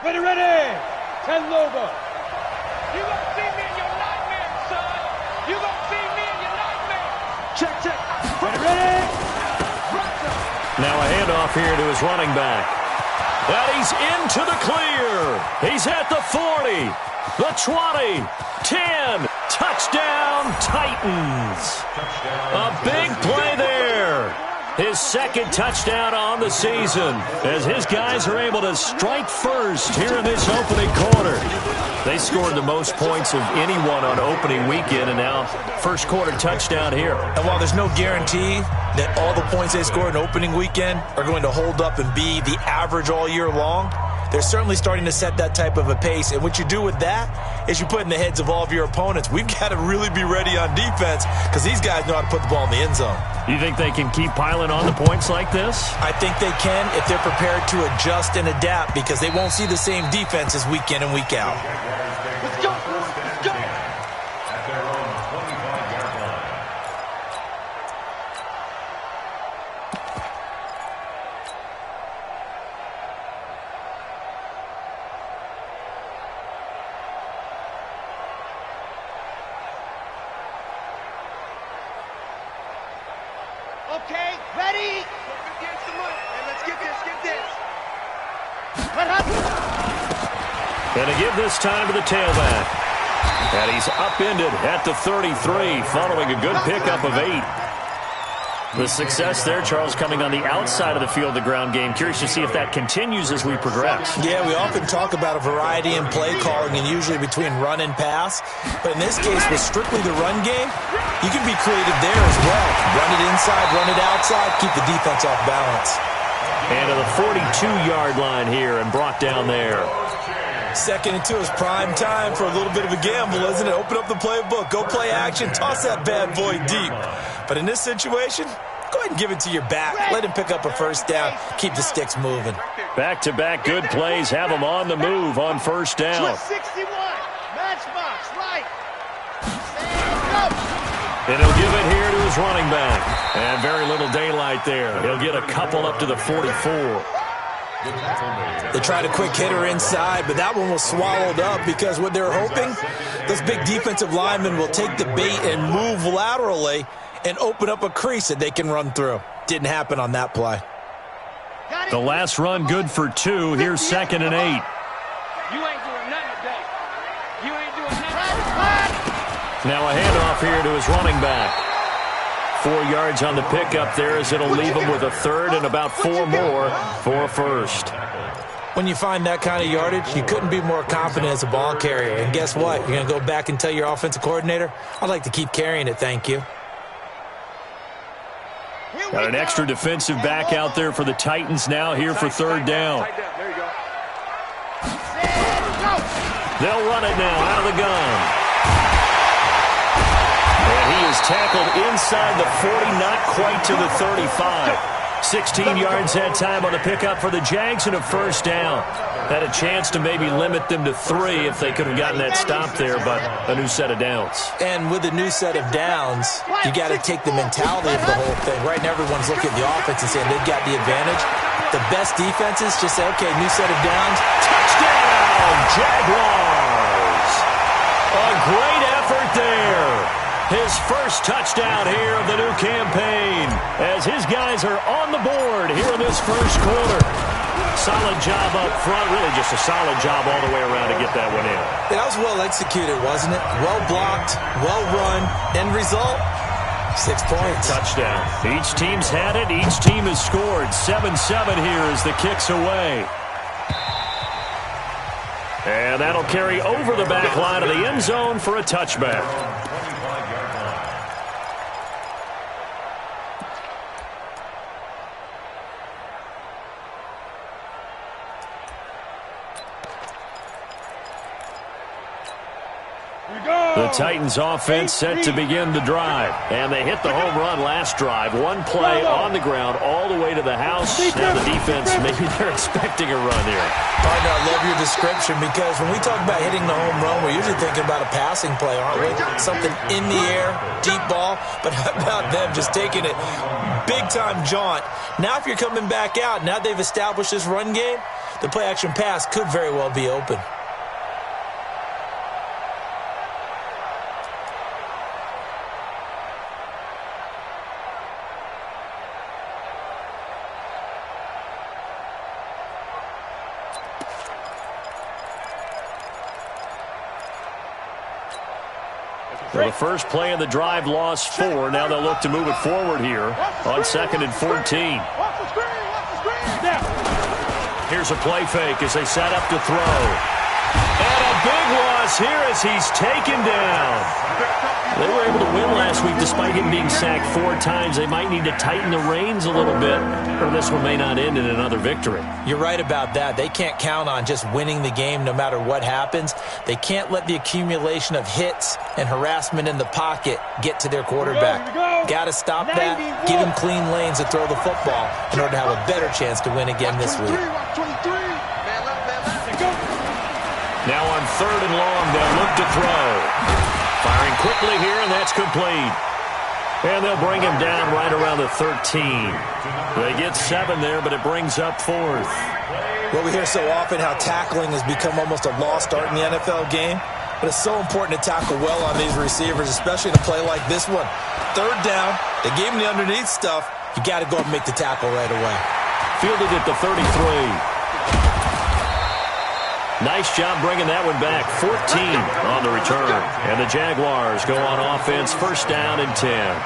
Ready, ready. 10 logo. You gonna see me in your nightmare, son. You gonna see me in your nightmare. Check, check. Ready, ready. Now a handoff here to his running back. And he's into the clear. He's at the 40, the 20, 10. Touchdown, Titans. A big play there. His second touchdown on the season as his guys are able to strike first here in this opening quarter. They scored the most points of anyone on opening weekend, and now first quarter touchdown here. And while there's no guarantee that all the points they scored in opening weekend are going to hold up and be the average all year long, they're certainly starting to set that type of a pace. And what you do with that is you put in the heads of all of your opponents, we've got to really be ready on defense because these guys know how to put the ball in the end zone. You think they can keep piling on the points like this? I think they can if they're prepared to adjust and adapt because they won't see the same defenses week in and week out. Let's go. Let's go. Okay, ready. Against the money. And let's get this. Get this. Going to give this time to the tailback. And he's upended at the 33 following a good pickup of 8. The success there, Charles, coming on the outside of the field, the ground game. Curious to see if that continues as we progress. Yeah, we often talk about a variety in play calling and usually between run and pass. But in this case, with strictly the run game, you can be creative there as well. Run it inside, run it outside, keep the defense off balance. And to the 42-yard line here and brought down there. Second and 2 is prime time for a little bit of a gamble, isn't it? Open up the playbook, go play action, toss that bad boy deep. But in this situation, go ahead and give it to your back. Let him pick up a first down, keep the sticks moving. Back-to-back good plays have him on the move on first down. 61. Matchbox, right. And he'll give it here to his running back. And very little daylight there. He'll get a couple up to the 44. They tried a quick hitter inside, but that one was swallowed up because what they're hoping, those big defensive linemen will take the bait and move laterally and open up a crease that they can run through. Didn't happen on that play. The last run good for 2. Here's 2nd and 8. You ain't doing nothing today. You ain't doing nothing. Now a handoff here to his running back. 4 yards on the pickup there as it'll leave him with a third and about 4 more for a first. When you find that kind of yardage, you couldn't be more confident as a ball carrier. And guess what? You're going to go back and tell your offensive coordinator, I'd like to keep carrying it, thank you. Got an extra defensive back out there for the Titans now here for third down. There you go. They'll run it now out of the gun. And he is tackled inside the 40, not quite to the 35. 16 yards that time on the pickup for the Jags and a first down. Had a chance to maybe limit them to 3 if they could have gotten that stop there, but a new set of downs. And with a new set of downs, you got to take the mentality of the whole thing. Right now, everyone's looking at the offense and saying they've got the advantage. The best defenses just say, okay, new set of downs. Touchdown, Jaguars! A great effort there. His first touchdown here of the new campaign as his guys are on the board here in this first quarter. Solid job up front, really just a solid job all the way around to get that one in. That was well executed, wasn't it? Well blocked, well run. End result, 6 points. Touchdown. Each team's had it. Each team has scored. 7-7 here as the kick's away. And that'll carry over the back line of the end zone for a touchback. The Titans offense set to begin the drive. And they hit the home run last drive. One play on the ground all the way to the house. Now the defense, maybe they're expecting a run here. Partner, I love your description because when we talk about hitting the home run, we're usually thinking about a passing play, aren't we? Something in the air, deep ball. But how about them just taking it big-time jaunt? Now if you're coming back out, now they've established this run game, the play-action pass could very well be open. Well, the first play of the drive lost 4. Now they'll look to move it forward here on 2nd and 14. Here's a play fake as they set up to throw. And a big loss here as he's taken down. They were able to win last week despite him being sacked 4 times. They might need to tighten the reins a little bit, or this one may not end in another victory. You're right about that. They can't count on just winning the game no matter what happens. They can't let the accumulation of hits and harassment in the pocket get to their quarterback. Got to stop that. Give him clean lanes to throw the football in order to have a better chance to win again this week. Now on 3rd and long, they'll look to throw. Firing quickly here, and that's complete. And they'll bring him down right around the 13. They get 7 there, but it brings up 4th. Well, we hear so often how tackling has become almost a lost art in the NFL game. But it's so important to tackle well on these receivers, especially in a play like this one. 3rd down, they gave him the underneath stuff. You got to go and make the tackle right away. Fielded at the 33. Nice job bringing that one back. 14 on the return. And the Jaguars go on offense, 1st down and 10.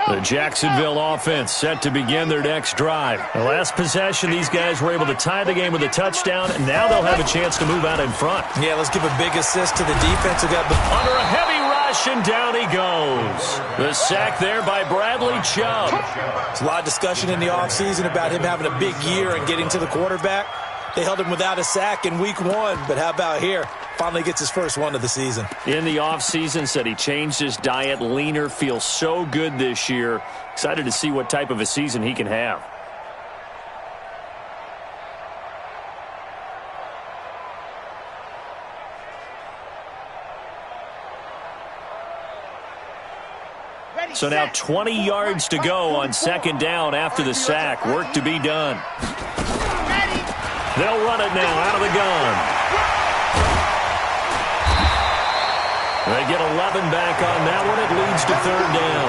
The Jacksonville offense set to begin their next drive. The last possession, these guys were able to tie the game with a touchdown, and now they'll have a chance to move out in front. Yeah, let's give a big assist to the defense who got under a heavy rush, and down he goes. The sack there by Bradley Chubb. There's a lot of discussion in the offseason about him having a big year and getting to the quarterback. They held him without a sack in week 1, but how about here? Finally gets his first one of the season. In the offseason, said he changed his diet, leaner, feels so good this year. Excited to see what type of a season he can have. So now 20 yards to go on 2nd down after the sack. Work to be done. They'll run it now out of the gun. They get 11 back on that one. It leads to 3rd down.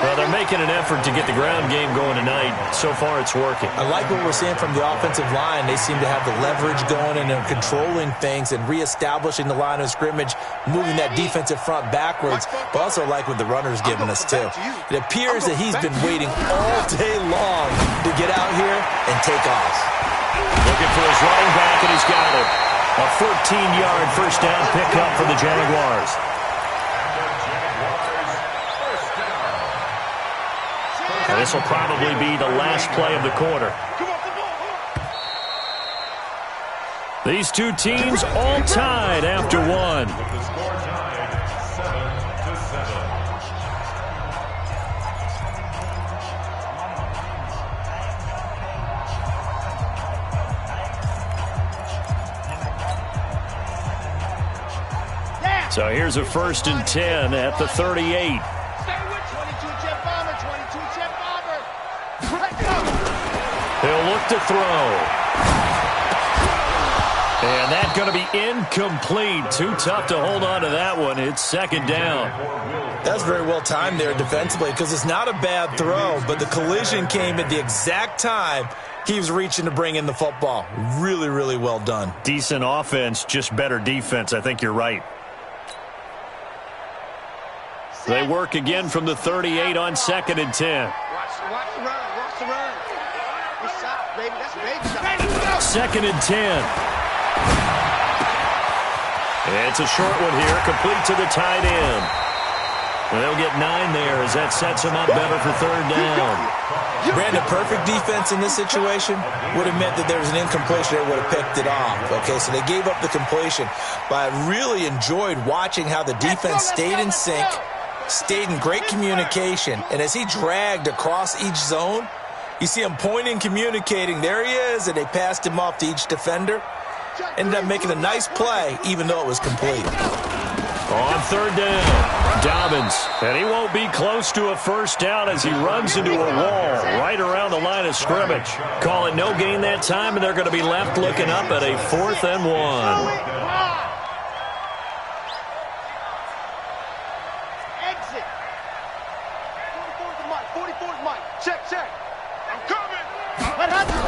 Well, they're making an effort to get the ground game going tonight. So far, it's working. I like what we're seeing from the offensive line. They seem to have the leverage going and they're controlling things and reestablishing the line of scrimmage, moving that defensive front backwards. But also like what the runner's giving us, too. It appears that he's been waiting all day long to get out here and take off. Looking for his running back, and he's got it. A 14-yard 1st down pickup for the Jaguars. And this will probably be the last play of the quarter. These two teams all tied after 1. So here's a 1st and 10 at the 38. 22 jet bomber, 22 jet bomber. He'll look to throw. And that's going to be incomplete. Too tough to hold on to that one. It's 2nd down. That's very well timed there defensively because it's not a bad throw, but the collision came at the exact time he was reaching to bring in the football. Really, really well done. Decent offense, just better defense. I think you're right. They work again from the 38 on 2nd and 10. Watch the run. Watch the run. Good shot, baby. That's baby shot. 2nd and 10. It's a short one here, complete to the tight end. And they'll get 9 there as that sets them up better for 3rd down. Brandon, perfect defense in this situation would have meant that there was an incompletion that would have picked it off. Okay, so they gave up the completion. But I really enjoyed watching how the defense stayed in sync, stayed in great communication. And as he dragged across each zone, you see him pointing, communicating. There he is, and they passed him off to each defender. Ended up making a nice play, even though it was complete. On 3rd down, Dobbins. And he won't be close to a 1st down as he runs into a wall right around the line of scrimmage. Call it no gain that time, and they're going to be left looking up at a 4th and 1. Exit. 44's the mic. 44's mic. Check. I'm coming. What happened?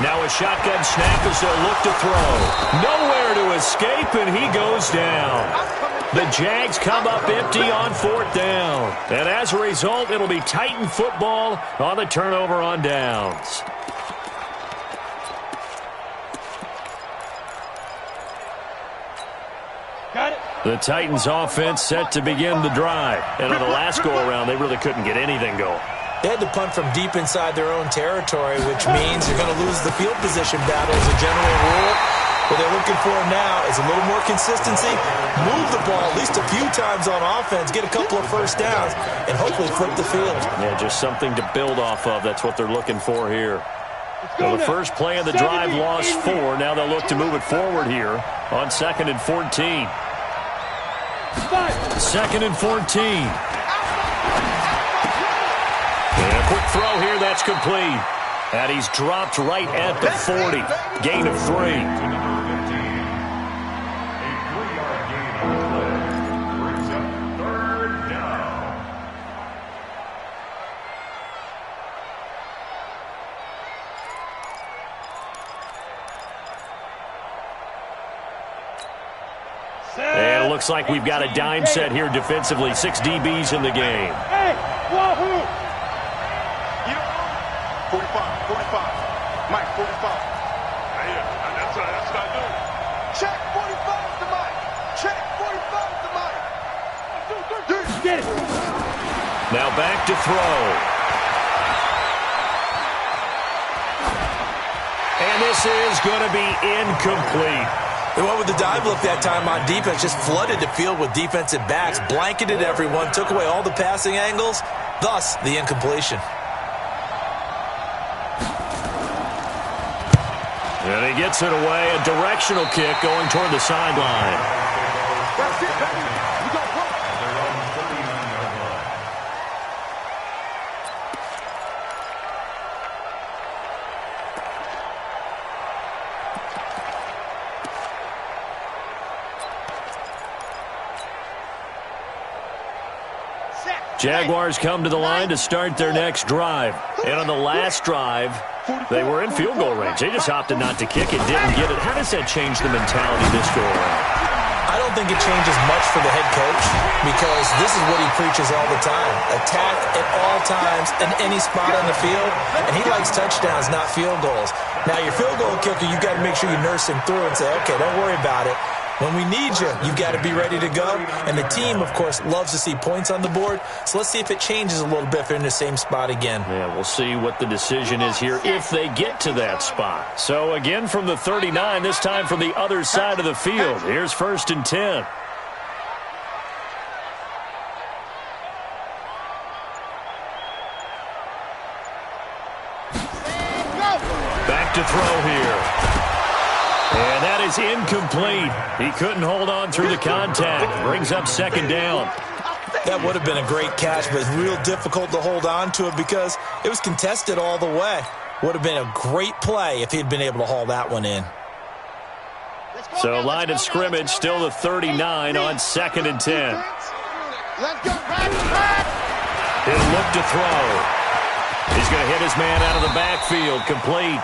Now a shotgun snap as they'll look to throw. Nowhere to escape, and he goes down. The Jags come up empty on 4th down. And as a result, it'll be Titan football on the turnover on downs. Got it. The Titans offense set to begin the drive. And on the last go-around, they really couldn't get anything going. They had to punt from deep inside their own territory, which means you're going to lose the field position battle as a general rule. What they're looking for now is a little more consistency, move the ball at least a few times on offense, get a couple of 1st downs, and hopefully flip the field. Yeah, just something to build off of. That's what they're looking for here. So the first play of the drive lost 4. Now they'll look to move it forward here on 2nd and 14. 2nd and 14. And a quick throw here, that's complete. And he's dropped right at the 40. Gain of 3. And it looks like we've got a dime set here defensively. 6 DBs in the game. Hey, Wahoo! 45. Mike, 45. Yeah, that's what I do. Check 45 to Mike. Check 45 to Mike. Get it. Now back to throw. And this is going to be incomplete. They went with the dive look that time on defense, just flooded the field with defensive backs, blanketed everyone, took away all the passing angles, thus the incompletion. And he gets it away, a directional kick going toward the sideline. That's it, baby. We got one. Jaguars come to the line to start their next drive. And on the last drive, they were in field goal range. They just opted not to kick it, didn't get it. How does that change the mentality this go around? I don't think it changes much for the head coach because this is what he preaches all the time. Attack at all times in any spot on the field, and he likes touchdowns, not field goals. Now, your field goal kicker, you've got to make sure you nurse him through and say, okay, don't worry about it. When we need you, you've got to be ready to go. And the team, of course, loves to see points on the board. So let's see if it changes a little bit if they're in the same spot again. Yeah, we'll see what the decision is here if they get to that spot. So again from the 39, this time from the other side of the field. Here's 1st and 10. Back to throw here. And that is incomplete. He couldn't hold on through the contact. Brings up 2nd down. That would have been a great catch, but it's real difficult to hold on to it because it was contested all the way. Would have been a great play if he'd been able to haul that one in. So line of scrimmage, still the 39 on 2nd and 10. He'll look to throw. He's going to hit his man out of the backfield, complete.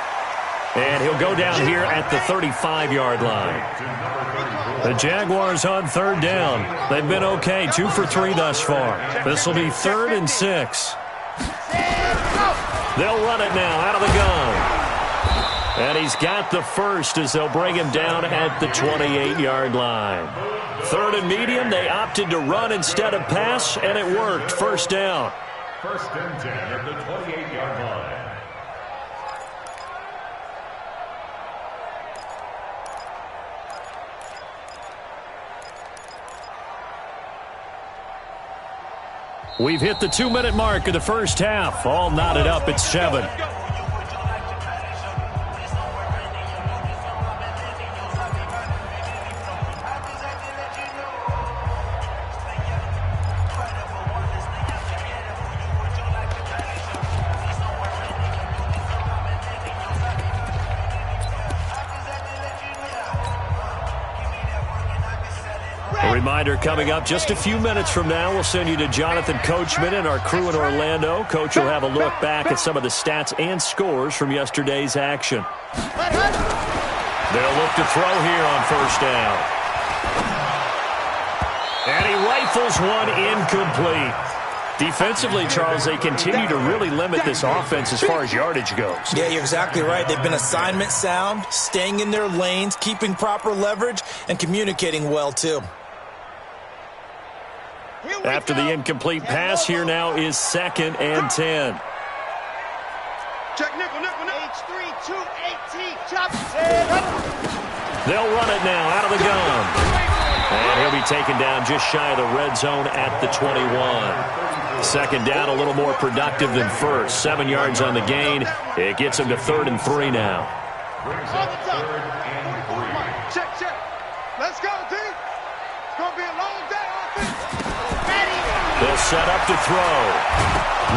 And he'll go down here at the 35-yard line. The Jaguars on 3rd down. They've been okay, 2 for 3 thus far. This will be 3rd and 6. They'll run it now out of the gun. And he's got the first as they'll bring him down at the 28-yard line. Third and medium, they opted to run instead of pass, and it worked. First down. First and 10 at the 28-yard line. We've hit the 2-minute mark of the first half. All knotted up at 7. Reminder coming up just a few minutes from now. We'll send you to Jonathan Coachman and our crew in Orlando. Coach will have a look back at some of the stats and scores from yesterday's action. They'll look to throw here on first down. And he rifles one incomplete. Defensively, Charles, they continue to really limit this offense as far as yardage goes. Yeah, you're exactly right. They've been assignment sound, staying in their lanes, keeping proper leverage, and communicating well, too. After the incomplete pass, here now is 2nd and 10. Check nickel. H3-2-8-T. Chop. They'll run it now out of the gun. And he'll be taken down just shy of the red zone at the 21. Second down, a little more productive than first. 7 yards on the gain. It gets him to 3rd and 3 now. Check. Let's go, D. It's going to be a long day. They'll set up to throw.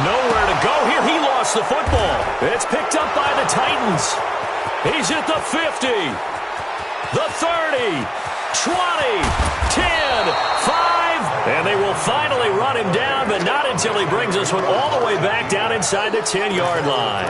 Nowhere to go here. He lost the football. It's picked up by the Titans. He's at the 50, the 30, 20, 10, 5, and they will finally run him down, but not until he brings this one all the way back down inside the 10-yard line.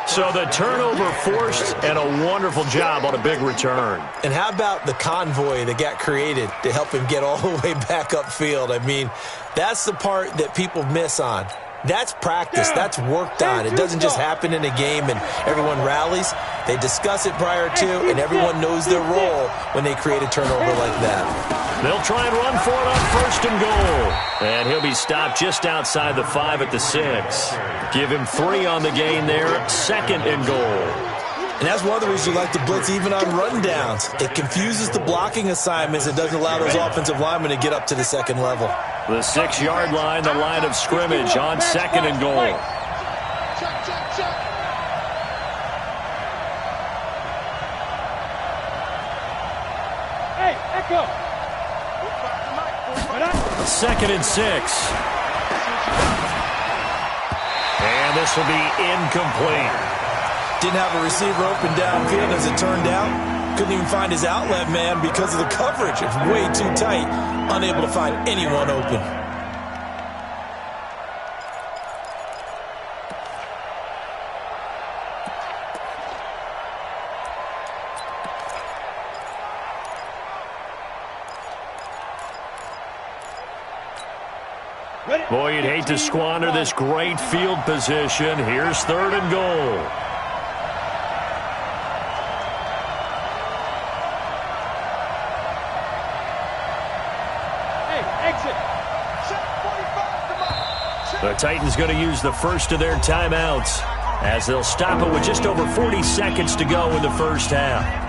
So the turnover forced, and a wonderful job on a big return. And how about the convoy that got created to help him get all the way back upfield? I mean, that's the part that people miss on. That's practice. That's worked on. It doesn't just happen in a game and everyone rallies. They discuss it prior to, and everyone knows their role when they create a turnover like that. They'll try and run for it on 1st and goal. And he'll be stopped just outside the 5 at the 6. Give him 3 on the gain there. 2nd and goal. And that's one of the reasons we like to blitz even on rundowns. It confuses the blocking assignments and doesn't allow those offensive linemen to get up to the 2nd level. The 6-yard line, the line of scrimmage on 2nd and goal. Check. Hey, Echo. 2nd and 6. And this will be incomplete. Didn't have a receiver open downfield as it turned out. Couldn't even find his outlet man because of the coverage. It's way too tight. Unable to find anyone open. Boy, you'd hate to squander this great field position. Here's 3rd and goal. The Titans going to use the first of their timeouts as they'll stop it with just over 40 seconds to go in the first half.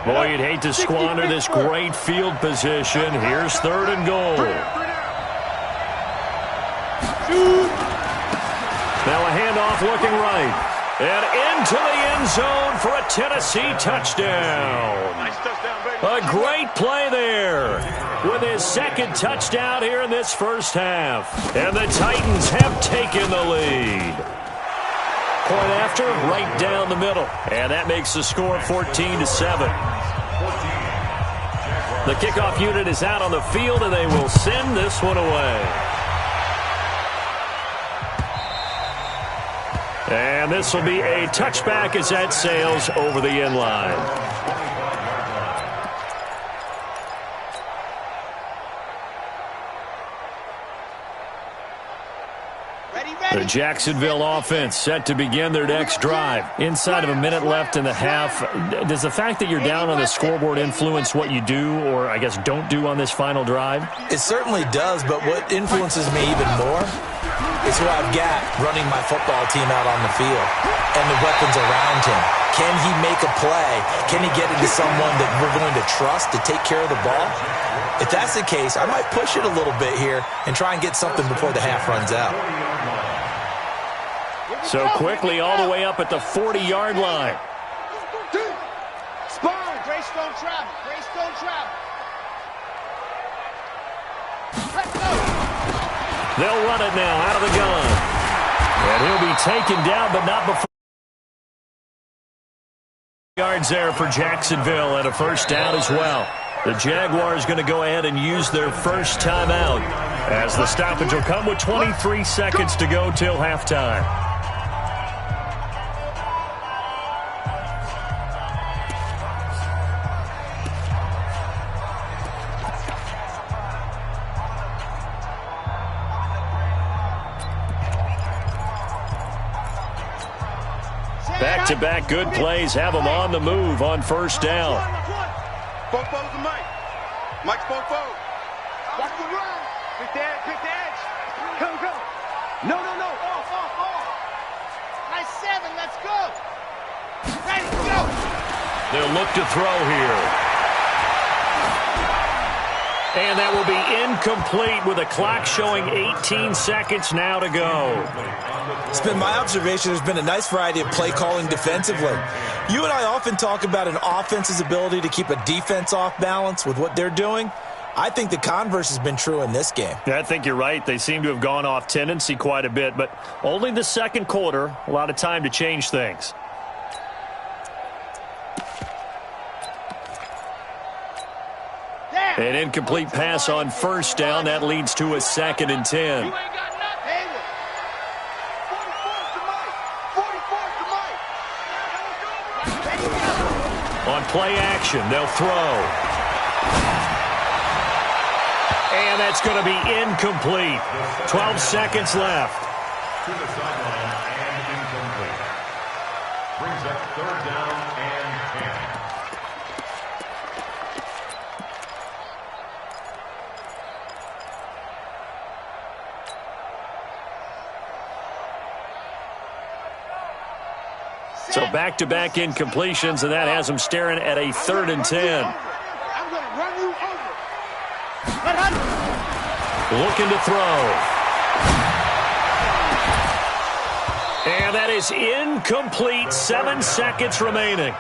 Boy, you'd hate to squander this great field position. Here's 3rd and goal. Now a handoff looking right. And into the end zone for a Tennessee touchdown. Nice touchdown, baby. A great play there with his 2nd touchdown here in this first half. And the Titans have taken the lead. Point after, right down the middle. And that makes the score 14-7. The kickoff unit is out on the field, and they will send this one away. And this will be a touchback as that sails over the end line. The Jacksonville offense set to begin their next drive. Inside of a minute left in the half, does the fact that you're down on the scoreboard influence what you do or, I guess, don't do on this final drive? It certainly does, but what influences me even more is who I've got running my football team out on the field and the weapons around him. Can he make a play? Can he get into someone that we're going to trust to take care of the ball? If that's the case, I might push it a little bit here and try and get something before the half runs out. So quickly all the way up at the 40-yard line. Spawn, Greystone travel. Greystone travel. Let's go. They'll run it now out of the gun. And he'll be taken down, but not before. Yards there for Jacksonville and a first down as well. The Jaguars going to go ahead and use their first timeout as the stoppage will come with 23 seconds to go till halftime. Back-to-back good plays have them on the move on first down. Fofo to Mike. Mike's Fofo. Watch the run. Pick the edge, pick the edge. Come. No. Off. Nice 7, let's go. Ready, go. They'll look to throw here. And that will be incomplete with a clock showing 18 seconds now to go. It's been my observation there's been a nice variety of play calling defensively. You and I often talk about an offense's ability to keep a defense off balance with what they're doing. I think the converse has been true in this game. Yeah, I think you're right. They seem to have gone off tendency quite a bit, but only the second quarter, a lot of time to change things. An incomplete pass on first down. That leads to a 2nd and 10. On play action, they'll throw. And that's going to be incomplete. 12 seconds left. To the sideline and incomplete. Brings up 3rd down and 10. So back-to-back incompletions, and that has them staring at a 3rd and 10. I'm going to run you over. Looking to throw. And that is incomplete. 7 seconds remaining.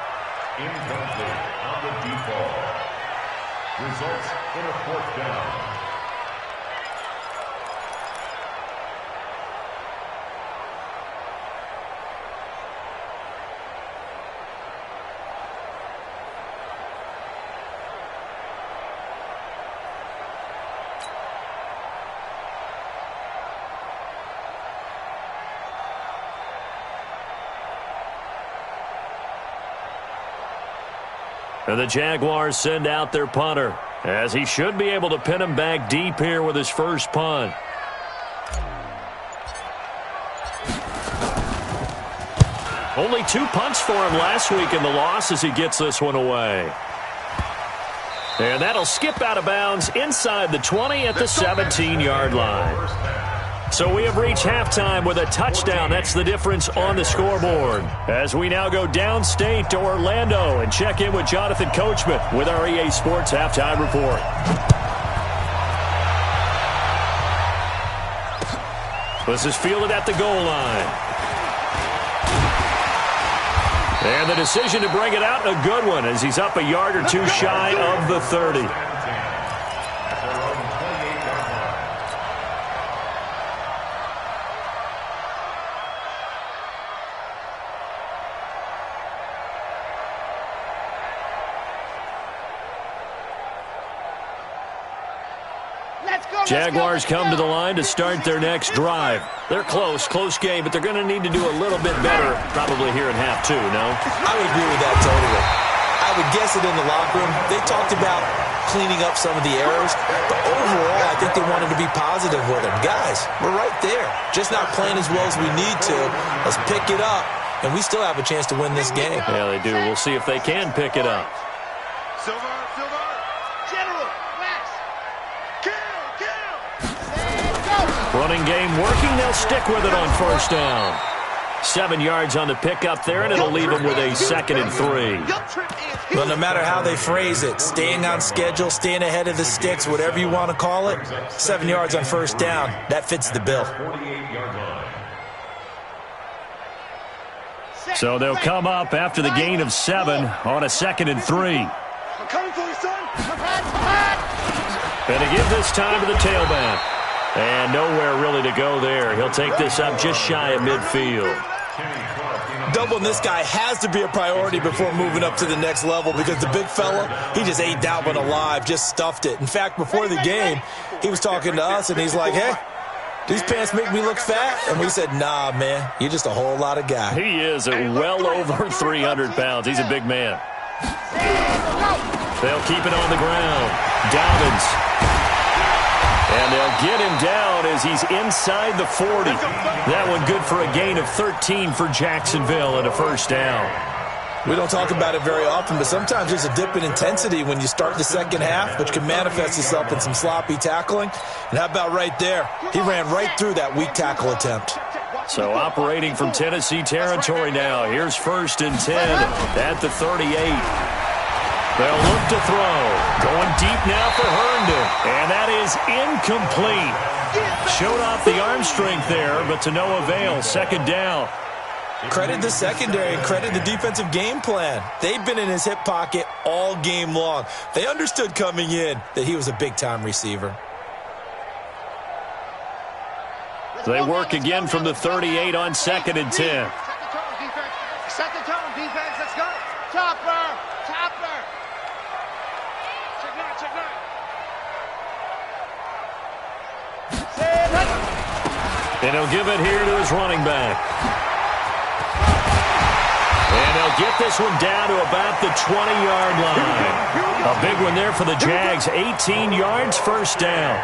Incomplete on the default. Results in a 4th down. And the Jaguars send out their punter, as he should be able to pin him back deep here with his first punt. Only 2 punts for him last week in the loss as he gets this one away. And that'll skip out of bounds inside the 20 at the 17-yard line. So we have reached halftime with a touchdown. That's the difference on the scoreboard. As we now go downstate to Orlando and check in with Jonathan Coachman with our EA Sports Halftime Report. This is fielded at the goal line. And the decision to bring it out, a good one, as he's up a yard or 2 shy of the 30. Jaguars come to the line to start their next drive. They're close game, but they're going to need to do a little bit better probably here in half two, no? I would agree with that totally. I would guess it in the locker room. They talked about cleaning up some of the errors, but overall, I think they wanted to be positive with them. Guys, we're right there. Just not playing as well as we need to. Let's pick it up, and we still have a chance to win this game. Yeah, they do. We'll see if they can pick it up. Silver. General, West. Kill. Running game working. They'll stick with it on first down. 7 yards on the pickup there, and it'll leave them with a 2nd and 3. Well, no matter how they phrase it, staying on schedule, staying ahead of the sticks, whatever you want to call it, 7 yards on first down, that fits the bill. So they'll come up after the gain of 7 on a 2nd and 3. I'm coming for you, son. And to give this time to the tailback. And nowhere really to go there. He'll take this up just shy of midfield. Doubling this guy has to be a priority before moving up to the next level because the big fella, he just ate that one alive, just stuffed it. In fact, before the game, he was talking to us, and he's like, hey, these pants make me look fat? And we said, nah, man, you're just a whole lot of guy. He is well over 300 pounds. He's a big man. They'll keep it on the ground. Dobbins. And they'll get him down as he's inside the 40. That one good for a gain of 13 for Jacksonville and a first down. We don't talk about it very often, but sometimes there's a dip in intensity when you start the second half, which can manifest itself in some sloppy tackling. And how about right there? He ran right through that weak tackle attempt. So operating from Tennessee territory now. Here's 1st and 10 at the 38. They'll look to throw. Going deep now for Herndon. And that is incomplete. Showed off the arm strength there, but to no avail. 2nd down. Credit the secondary and credit the defensive game plan. They've been in his hip pocket all game long. They understood coming in that he was a big-time receiver. They work again from the 38 on 2nd and 10. Second tone, defense, let's go. Topper. And he'll give it here to his running back. And they'll get this one down to about the 20-yard line. A big one there for the Jags. 18 yards, first down.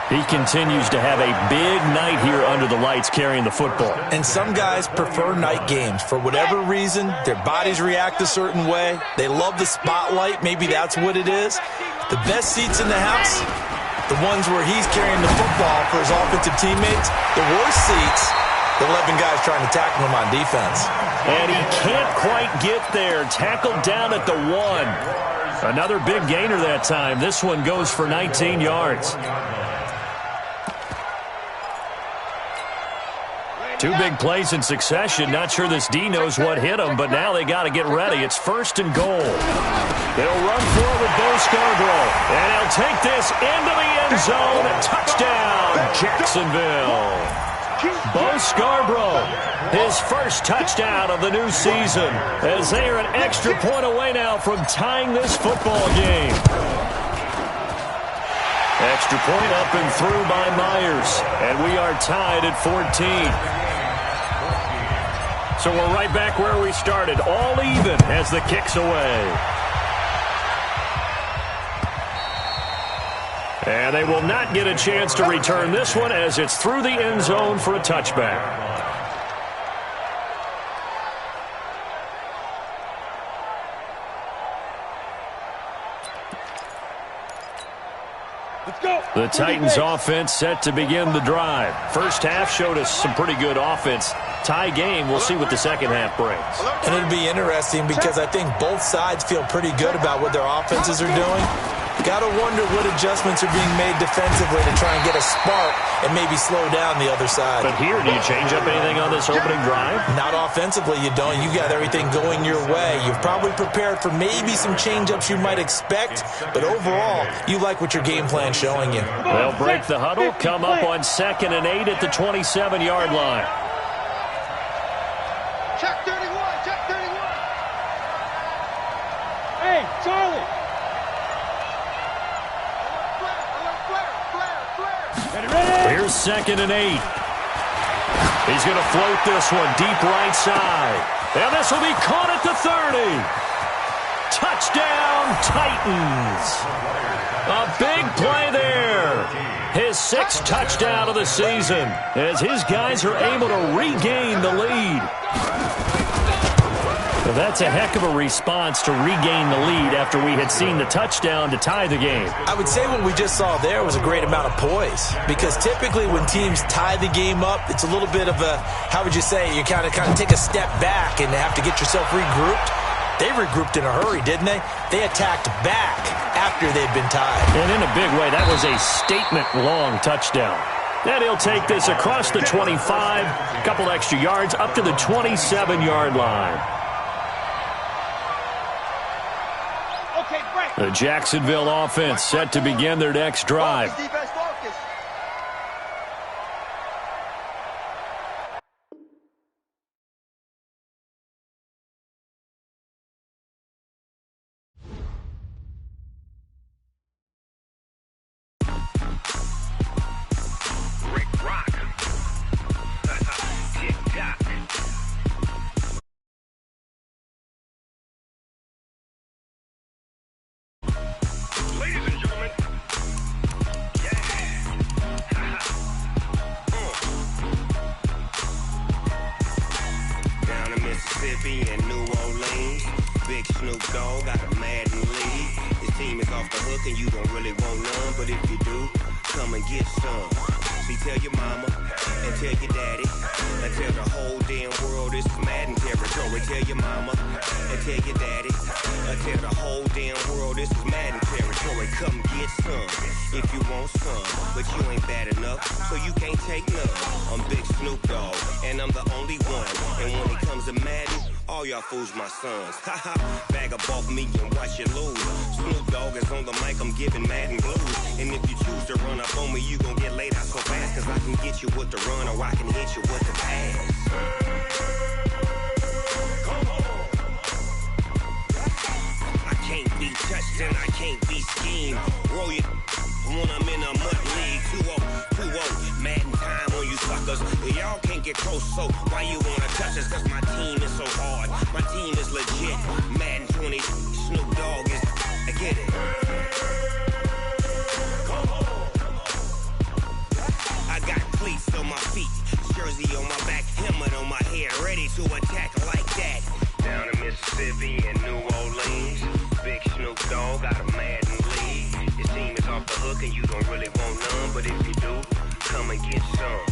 He continues to have a big night here under the lights carrying the football. And some guys prefer night games. For whatever reason, their bodies react a certain way. They love the spotlight. Maybe that's what it is. The best seats in the house, the ones where he's carrying the football for his offensive teammates. The worst seats, the 11 guys trying to tackle him on defense. And he can't quite get there. Tackled down at the 1. Another big gainer that time. This one goes for 19 yards. 2 big plays in succession. Not sure this D knows what hit him, but now they got to get ready. It's 1st and goal. They'll run forward with Bo Scarborough, and he'll take this into the end zone. Touchdown, Jacksonville. Bo Scarborough, his first touchdown of the new season, as they are an extra point away now from tying this football game. Extra point up and through by Myers, and we are tied at 14. So we're right back where we started, all even as the kick's away. And they will not get a chance to return this one as it's through the end zone for a touchback. The Titans offense set to begin the drive. First half showed us some pretty good offense. Tie game, we'll see what the second half brings. And it'll be interesting because I think both sides feel pretty good about what their offenses are doing. Got to wonder what adjustments are being made defensively to try and get a spark and maybe slow down the other side. But here, do you change up anything on this opening drive? Not offensively, you don't. You got everything going your way. You've probably prepared for maybe some change-ups you might expect, but overall, you like what your game plan's showing you. They'll break the huddle, come up on 2nd and 8 at the 27-yard line. Check 31, check 31. Hey, Charlie. Flare. Here's 2nd and 8. He's going to float this one deep right side. And this will be caught at the 30. Touchdown, Titans. A big play there. His 6th touchdown of the season as his guys are able to regain the lead. Well, that's a heck of a response to regain the lead after we had seen the touchdown to tie the game. I would say what we just saw there was a great amount of poise, because typically when teams tie the game up, it's a little bit of a, how would you say, you kind of take a step back and have to get yourself regrouped. They regrouped in a hurry, didn't they? They attacked back after they'd been tied. And in a big way, that was a statement-long touchdown. And he'll take this across the 25, a couple extra yards, up to the 27-yard line. The Jacksonville offense set to begin their next drive. And New Orleans, big Snoop Dogg got a Madden lead. His team is off the hook and you don't really want none, but if you do, come and get some. See, tell your mama and tell your daddy and tell the whole damn world this is Madden territory. Tell your mama and tell your daddy and tell the whole damn world this is Madden territory. Come get some if you want some, but you ain't bad enough, so you can't take none. I'm Big Snoop Dogg and I'm the only one, and when it comes to Madden, all y'all fools my sons. Haha, bag up off me and watch you lose. Snoop Dogg is on the mic, I'm giving Madden blues. And if you choose to run up on me, you gon' get laid out so fast, cause I can get you with the run or I can hit you with the pass. Come on. I can't be touched and I can't be schemed. Roll you when I'm in a mud league. 2-0, Madden time on you suckers. Y'all can't get close, so why you wanna touch us? Cause my team is so hard, my team is legit. Madden 20, Snoop Dogg is, I get it. I got cleats on my feet, jersey on my back, helmet on my head, ready to attack like that. Down in Mississippi and New Orleans, big Snoop Dogg got a Madden lead. His team is off the hook and you don't really want none, but if you do, come and get some.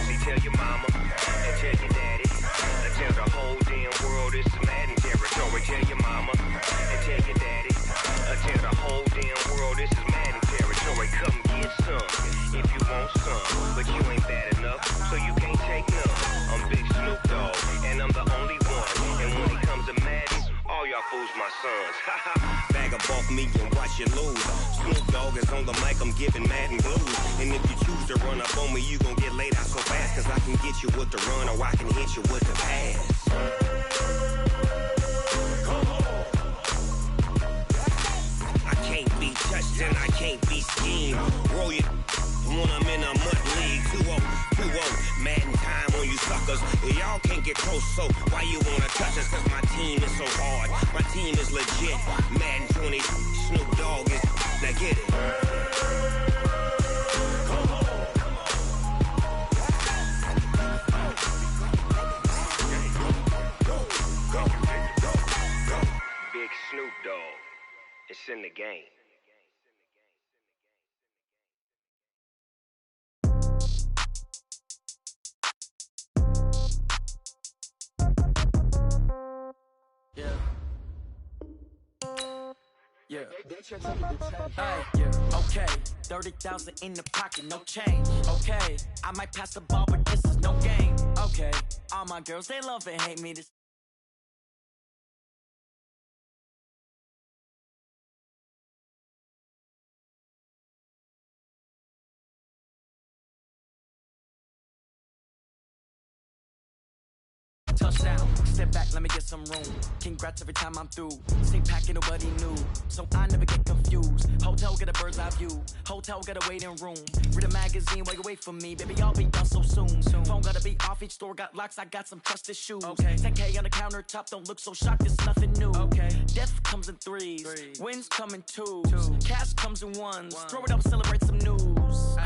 See, tell your mama and tell your daddy and tell the whole damn world this is Madden territory. Tell your mama and tell your daddy and tell the whole damn world this is Madden territory. Come get some if you want some, but you ain't bad enough, so you can't take none. I'm Big Snoop Dogg and I'm the only one, and when it comes to Madden, all y'all fools my sons. Haha, bag up off me and watch you lose. Snoop Dogg is on the mic, I'm giving Madden blues. And if you choose to run up on me, you gon' get laid out so fast, cause I can get you with the run or I can hit you with the pass. I can't be touched and I can't be schemed. Roll you when I'm in a mud league. 2-0, Madden time on you suckers. Y'all can't get close, so why you wanna touch us? Cause my team is so hard, my team is legit. Madden 20, Snoop Dogg is, now get it. Big Snoop Dogg, it's in the game. Yeah. Yeah. Okay. 30,000 in the pocket, no change. Okay. I might pass the ball, but this is no game. Okay. All my girls, they love and hate me. This touchdown, step back, let me get some room. Congrats every time I'm through. Same packet, nobody knew, so I never get confused. Hotel get a bird's eye view. Hotel got a waiting room. Read a magazine while you wait for me. Baby, I'll be done so soon. Phone gotta be off, each store got locks. I got some trusted shoes. 10K on the countertop, don't look so shocked, it's nothing new. Death comes in threes, wins come in twos. Cash comes in ones. Throw it up, celebrate some news.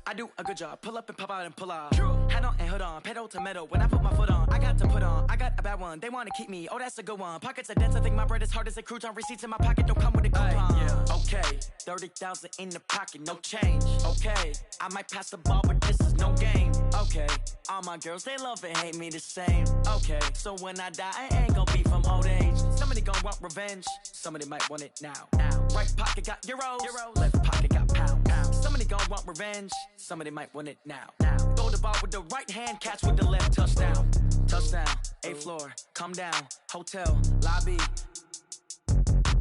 I do a good job. Pull up and pop out and pull out. Head on and hood on. Pedal to metal. When I put my foot on, I got to put on. I got a bad one. They want to keep me. Oh, that's a good one. Pockets are dense. I think my bread is hard as a crouton. Receipts in my pocket don't come with a coupon. Okay, 30,000 in the pocket, no change. Okay, I might pass the ball, but this is no game. Okay, all my girls, they love and hate me the same. Okay, so when I die, I ain't gonna be from old age. Somebody gon' want revenge. Somebody might want it now. Right pocket got euros. Left pocket got pound. Somebody gon' want revenge. Somebody might want it now. Throw the ball with the right hand, catch with the left, touchdown. Touchdown, 8th floor, come down, hotel, lobby.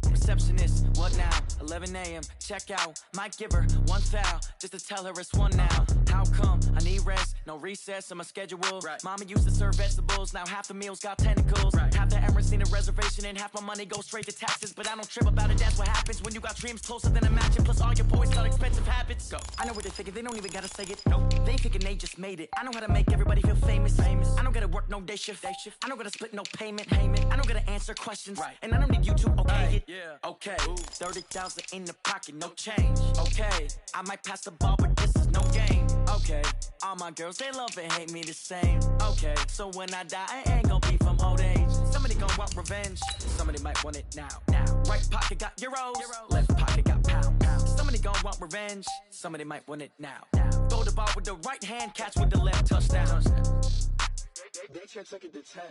Receptionist, what now? 11 a.m., check out. Might give her one foul, just to tell her it's one now. How come? I need rest, no recess in my schedule. Mama used to serve vegetables, now half the meals got tentacles. Half the Emirates need a reservation and half my money goes straight to taxes. But I don't trip about it, that's what happens when you got dreams closer than a matching. Plus all your boys got expensive habits. Go. I know what they thinking, they don't even gotta say it. Nope. They thinking they just made it. I know how to make everybody feel famous. I don't gotta work no day shift. I don't gotta split no payment. I don't gotta answer questions. And I don't need you to okay it. Okay, 30,000 in the pocket, no change. Okay, I might pass the ball, but this is no game. Okay, all my girls, they love and hate me the same. Okay, so when I die, I ain't gonna be from old age. Somebody gon' want revenge. Somebody might want it now. Right pocket got euros. Left pocket got pound. Somebody gon' want revenge. Somebody might want it now. Throw the ball with the right hand, catch with the left, touchdown. They check second to 10.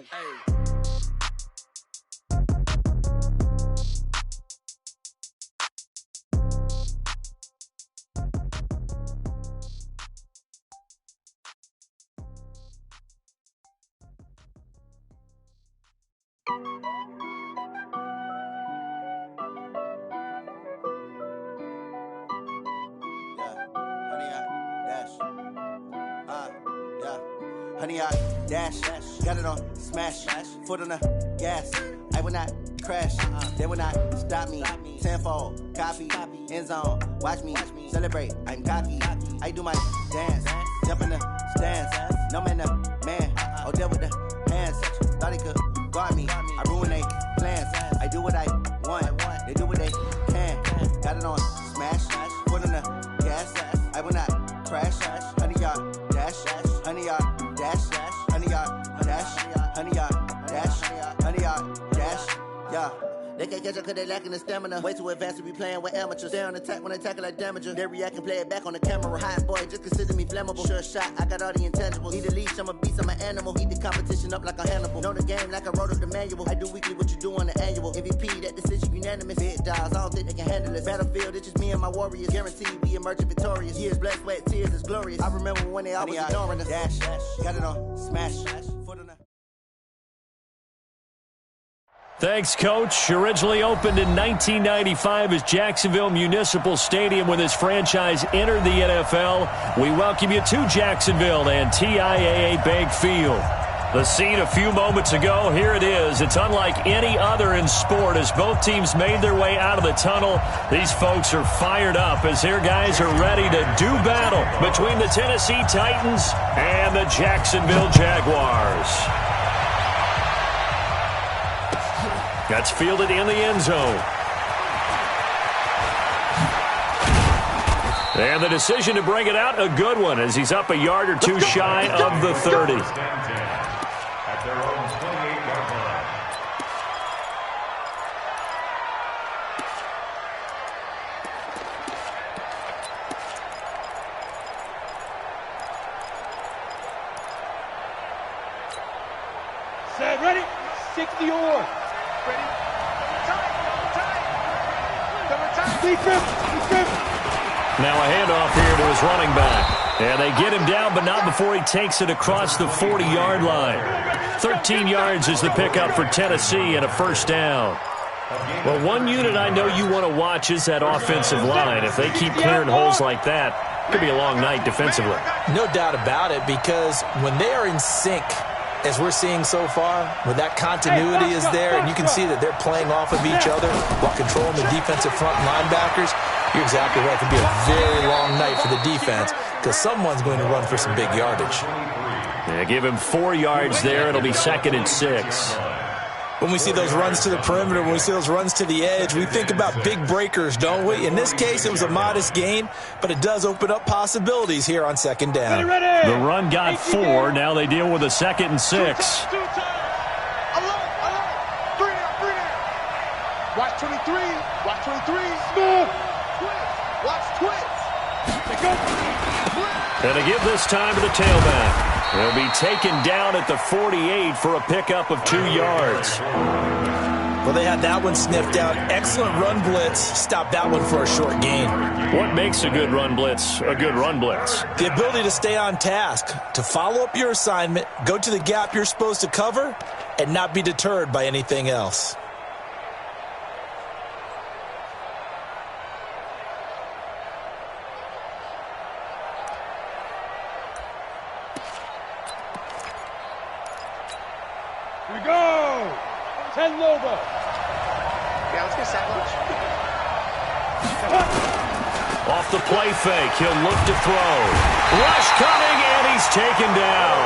Honey, I dash, got it on smash, foot on the gas. I will not crash, they will not stop me. Tenfold, copy, end zone, watch me celebrate. I'm cocky, I do my dance, jump in the stands. No man, man, oh, there with the hands. Thought he could guard me, I ruin they plans. I do what I want, they do what they can. Got it on smash, foot on the gas. I will not crash, honey, y'all dash, honey, y'all dash, honey, y'all dash, honey, y'all dash, honey, y'all dash, yeah. They can't catch up cause they lacking the stamina. Way too advanced to be playing with amateurs. Stay on attack when they tackle like damager. They react and play it back on the camera. Hot boy, just consider me flammable. Sure shot, I got all the intangibles. Need a leash, I'm a beast, I'm an animal. Eat the competition up like a Hannibal. Know the game like I wrote up the manual. I do weekly what you do on the annual. MVP, that decision unanimous. Big dogs, I don't think they can handle this. Battlefield, it's just me and my warriors. Guaranteed we emerging victorious. Years, blood, sweat, tears, is glorious. I remember when they always ignoring us. Dash, got it on smash, foot on the... Thanks, Coach. Originally opened in 1995 as Jacksonville Municipal Stadium when this franchise entered the NFL. We welcome you to Jacksonville and TIAA Bank Field. The scene a few moments ago, here it is. It's unlike any other in sport as both teams made their way out of the tunnel. These folks are fired up as their guys are ready to do battle between the Tennessee Titans and the Jacksonville Jaguars. That's fielded in the end zone. And the decision to bring it out, a good one, as he's up a yard or two shy of the 30. At their own 28-yard line. Set, ready? 60 or. Ready? Now a handoff here to his running back. And they get him down, but not before he takes it across the 40-yard line. 13 yards is the pickup for Tennessee and a first down. Well, one unit I know you want to watch is that offensive line. If they keep clearing holes like that, it could be a long night defensively. No doubt about it, because when they are in sync, as we're seeing so far, when that continuity is there, and you can see that they're playing off of each other while controlling the defensive front linebackers, you're exactly right. It could be a very long night for the defense because someone's going to run for some big yardage. Yeah, give him 4 yards there. It'll be 2nd and 6. When we see those runs to the perimeter, when we see those runs to the edge, we think about big breakers, don't we? In this case, it was a modest gain, but it does open up possibilities here on 2nd down. The run got 4. Now they deal with a 2nd and 6. Watch 23. Watch 23. Move. Watch twits. And they give this time to the tailback. He'll be taken down at the 48 for a pickup of 2 yards. Well, they had that one sniffed out. Excellent run blitz. Stopped that one for a short gain. What makes a good run blitz a good run blitz? The ability to stay on task, to follow up your assignment, go to the gap you're supposed to cover, and not be deterred by anything else. Here we go. 10 over. Yeah, let's get sack lunch. Off the play fake, he'll look to throw. Rush coming, and he's taken down.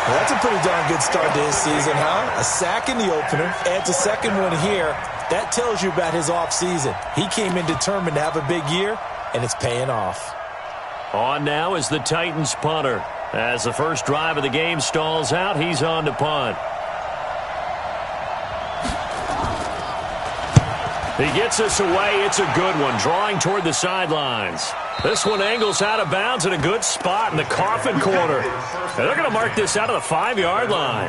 Well, that's a pretty darn good start to his season, huh? A sack in the opener, adds a second one here. That tells you about his offseason. He came in determined to have a big year, and it's paying off. On now is the Titans punter. As the first drive of the game stalls out, he's on to punt. He gets this away. It's a good one, drawing toward the sidelines. This one angles out of bounds in a good spot in the coffin corner. And they're going to mark this out of the 5-yard line.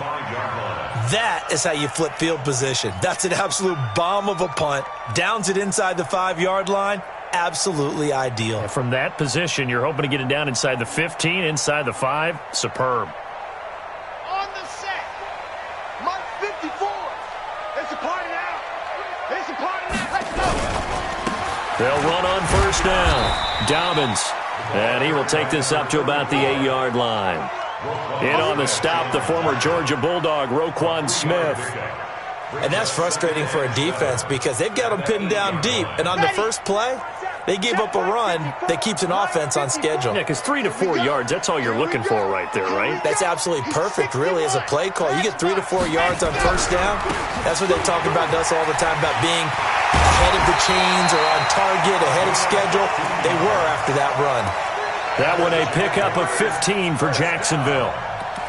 That is how you flip field position. That's an absolute bomb of a punt. Downs it inside the 5-yard line. Absolutely ideal. From that position, you're hoping to get it down inside the 15, inside the 5. Superb. On the set. Mark 54. It's a party now. It's a party now. Let's go. They'll run on first down. Dobbins. And he will take this up to about the 8-yard line. In on the stop, the former Georgia Bulldog, Roquan Smith. And that's frustrating for a defense because they've got them pinned down deep. And on the first play, they gave up a run that keeps an offense on schedule. Yeah, because 3 to 4 yards, that's all you're looking for right there, right? That's absolutely perfect, really, as a play call. You get 3 to 4 yards on first down. That's what they talk about to us all the time, about being ahead of the chains or on target, ahead of schedule. They were after that run. That one a pickup of 15 for Jacksonville.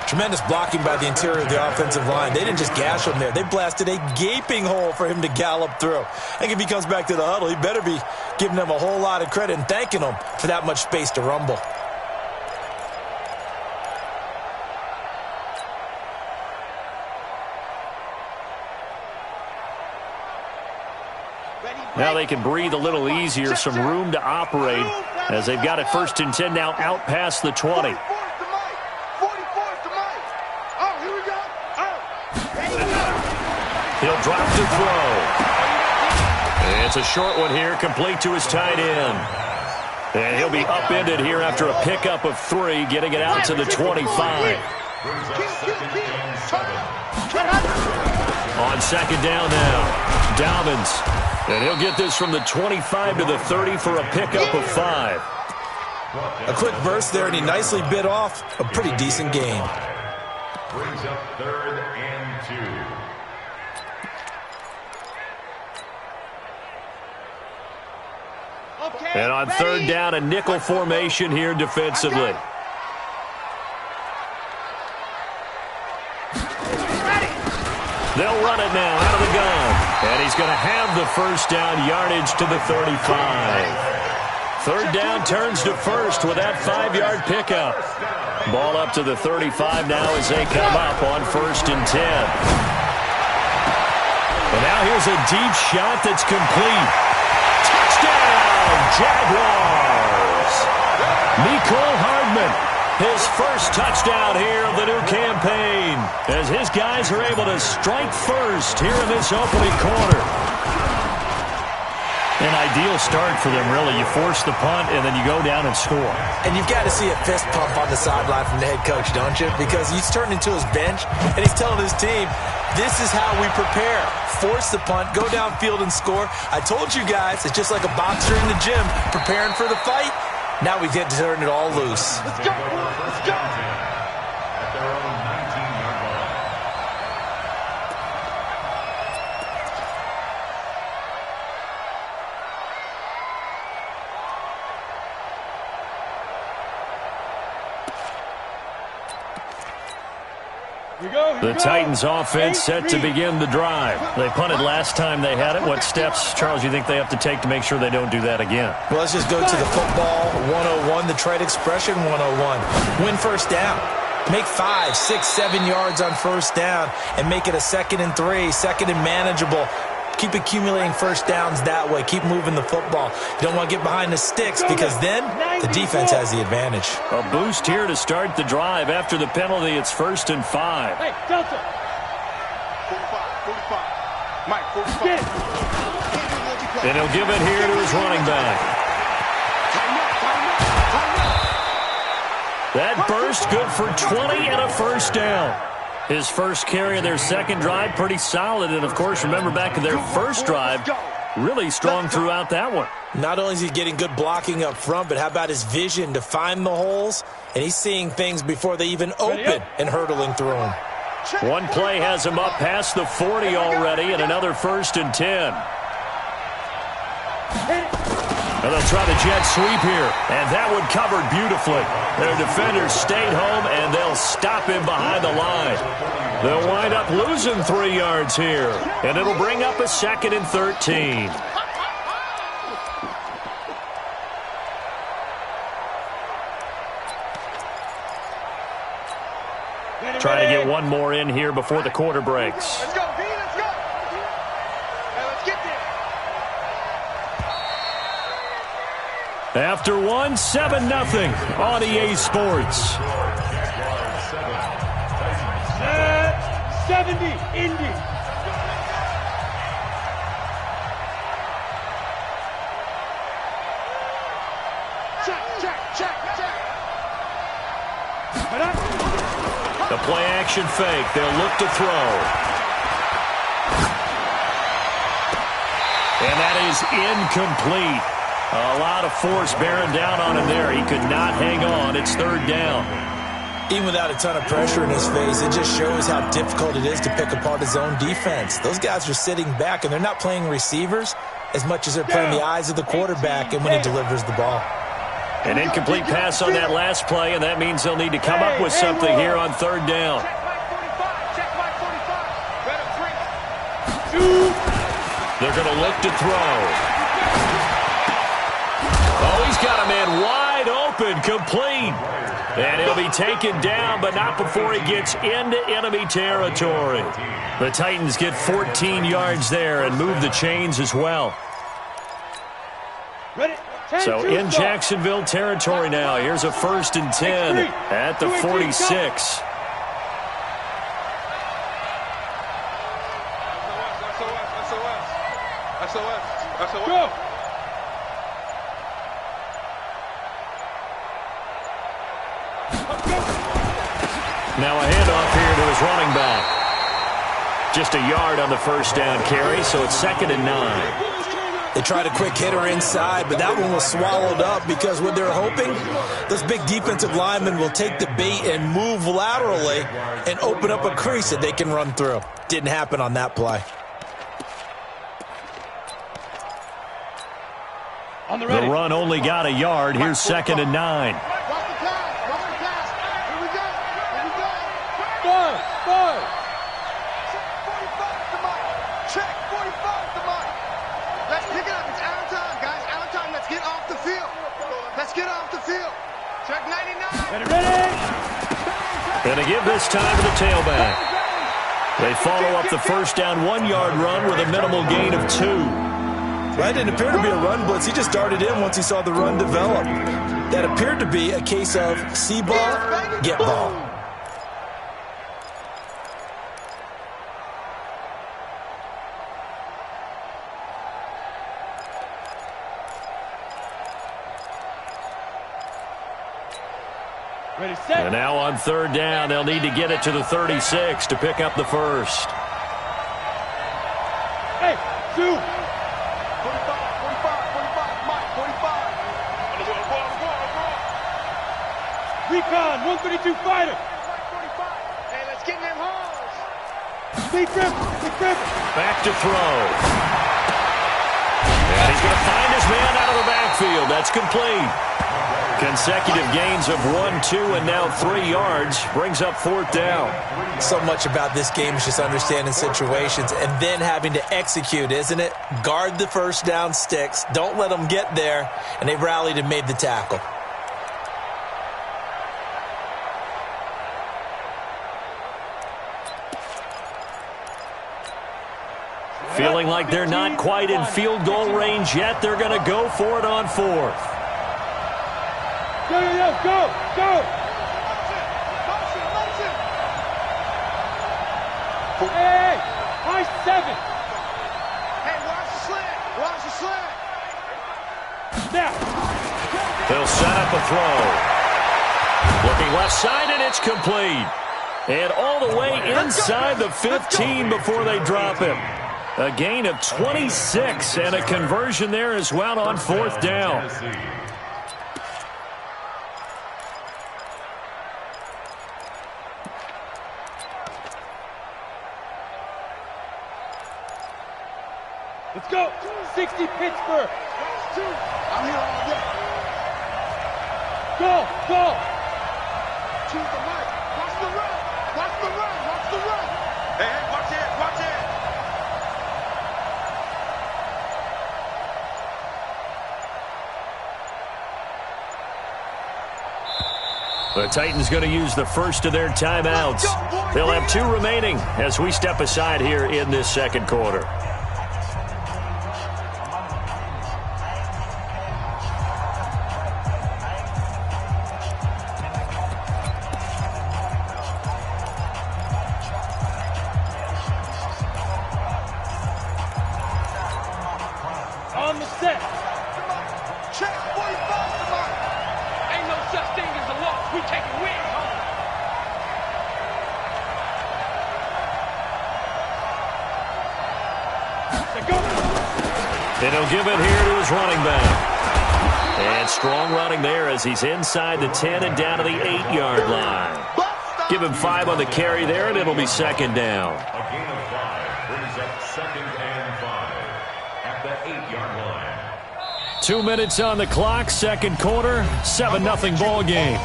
Tremendous blocking by the interior of the offensive line. They didn't just gash him there. They blasted a gaping hole for him to gallop through. I think if he comes back to the huddle, he better be giving them a whole lot of credit and thanking them for that much space to rumble. Now they can breathe a little easier, some room to operate as they've got it 1st and 10 now out past the 20. He'll drop to throw. It's a short one here, complete to his tight end. And he'll be upended here after a pickup of 3, getting it out to the 25. On 2nd down now, Dobbins. And he'll get this from the 25 to the 30 for a pickup of 5. A quick burst there, and he nicely bit off a pretty decent gain. Brings up 3rd and 2. And on 3rd down, a nickel formation here defensively. They'll run it now out of the gun. And he's going to have the first down yardage to the 35. 3rd down turns to 1st with that 5-yard pickup. Ball up to the 35 now as they come up on 1st and 10. And now here's a deep shot that's complete. Touchdown, Jaguars! Mecole Hardman, his first touchdown here of the new campaign, as his guys are able to strike first here in this opening quarter. An ideal start for them, really. You force the punt, and then you go down and score. And you've got to see a fist pump on the sideline from the head coach, don't you? Because he's turned into his bench, and he's telling his team, this is how we prepare. Force the punt, go downfield and score. I told you guys, it's just like a boxer in the gym preparing for the fight. Now we get to turn it all loose. Let's go, let's go. At their own 19-yard line. The Titans offense set to begin the drive. They punted last time they had it. What steps, Charles, you think they have to take to make sure they don't do that again? Well, let's just go to the football 101, the trade expression 101. Win first down. Make 5, 6, 7 yards on first down and make it a 2nd and 3, 2nd and manageable. Keep accumulating first downs that way. Keep moving the football. You don't want to get behind the sticks because then the defense has the advantage. A boost here to start the drive. After the penalty, it's 1st and 5. Hey, Delta. 45. Mike, 45. And he'll give it here to his running back. That burst good for 20 and a first down. His first carry of their second drive, pretty solid. And, of course, remember back to their first drive, really strong throughout that one. Not only is he getting good blocking up front, but how about his vision to find the holes? And he's seeing things before they even open and hurtling through them. One play has him up past the 40 already, and another 1st and 10. And they'll try the jet sweep here, and that one covered beautifully. Their defenders stayed home, and they'll stop him behind the line. They'll wind up losing 3 yards here, and it'll bring up a 2nd and 13. Trying to get one more in here before the quarter breaks. Let's go, B, let's go. Hey, let's get there. After one, 7-0 on EA Sports. 70, Indy. Check. The play-action fake. They'll look to throw. And that is incomplete. A lot of force bearing down on him there. He could not hang on. It's 3rd down. Even without a ton of pressure in his face, it just shows how difficult it is to pick apart his own defense. Those guys are sitting back, and they're not playing receivers as much as they're playing the eyes of the quarterback and when he delivers the ball. An incomplete pass on that last play, and that means they'll need to come up with something here on 3rd down. Check my 45. They're going to look to throw. Oh, he's got a man wide open, complete. And he'll be taken down, but not before he gets into enemy territory. The Titans get 14 yards there and move the chains as well. So in Jacksonville territory now. Here's a 1st and 10 at the 46. SOS. Go. Now a handoff here to his running back. Just a yard on the first down carry, so it's 2nd and 9. They tried a quick hitter inside, but that one was swallowed up because what they're hoping, those big defensive linemen will take the bait and move laterally and open up a crease that they can run through. Didn't happen on that play. On the run only got a yard. Here's 2nd and 9. Check 45 to Mike. Let's pick it up. It's out of time, guys. Out of time. Let's get off the field. Let's get off the field. Check 99. Ready. And to give this time to the tailback. They follow up the first down 1-yard run with a minimal gain of 2. That didn't appear to be a run blitz. He just darted in once he saw the run develop. That appeared to be a case of see ball, get ball. Ready, set. And now on third down, they'll need to get it to the 36 to pick up the first. Hey, 2. 45, 45, 45, Mike, 45. Recon, 132 fighter. Hey, let's get in them holes. Big grip. Back to throw. And he's going to find his man out of the backfield. That's complete. Consecutive gains of 1, 2, and now 3 yards brings up fourth down. So much about this game is just understanding situations and then having to execute, isn't it? Guard the first down sticks. Don't let them get there. And they rallied and made the tackle. Feeling like they're not quite in field goal range yet. They're going to go for it on fourth. Go. Hey, high 7. Hey, watch the slant. Snap. They'll set up a throw. Looking left side, and it's complete. And all the way inside the 15 before they drop him. A gain of 26 and a conversion there as well on fourth down. Let's go. 60 Pittsburgh. I'm here all day. Go. Choose the mic. Watch the run. Hey, watch it. The Titans going to use the first of their timeouts. They'll have 2 remaining as we step aside here in this second quarter. On the set. Check 45 to Mike. Ain't no such thing as a loss. We taking wins home. And he'll give it here to his running back. And strong running there as he's inside the 10 and down to the 8-yard line. Give him 5 on the carry there, and it'll be second down. A gain of 5 brings up 2nd and 5 at the 8-yard line. 2 minutes on the clock, second quarter, 7-0 ball game.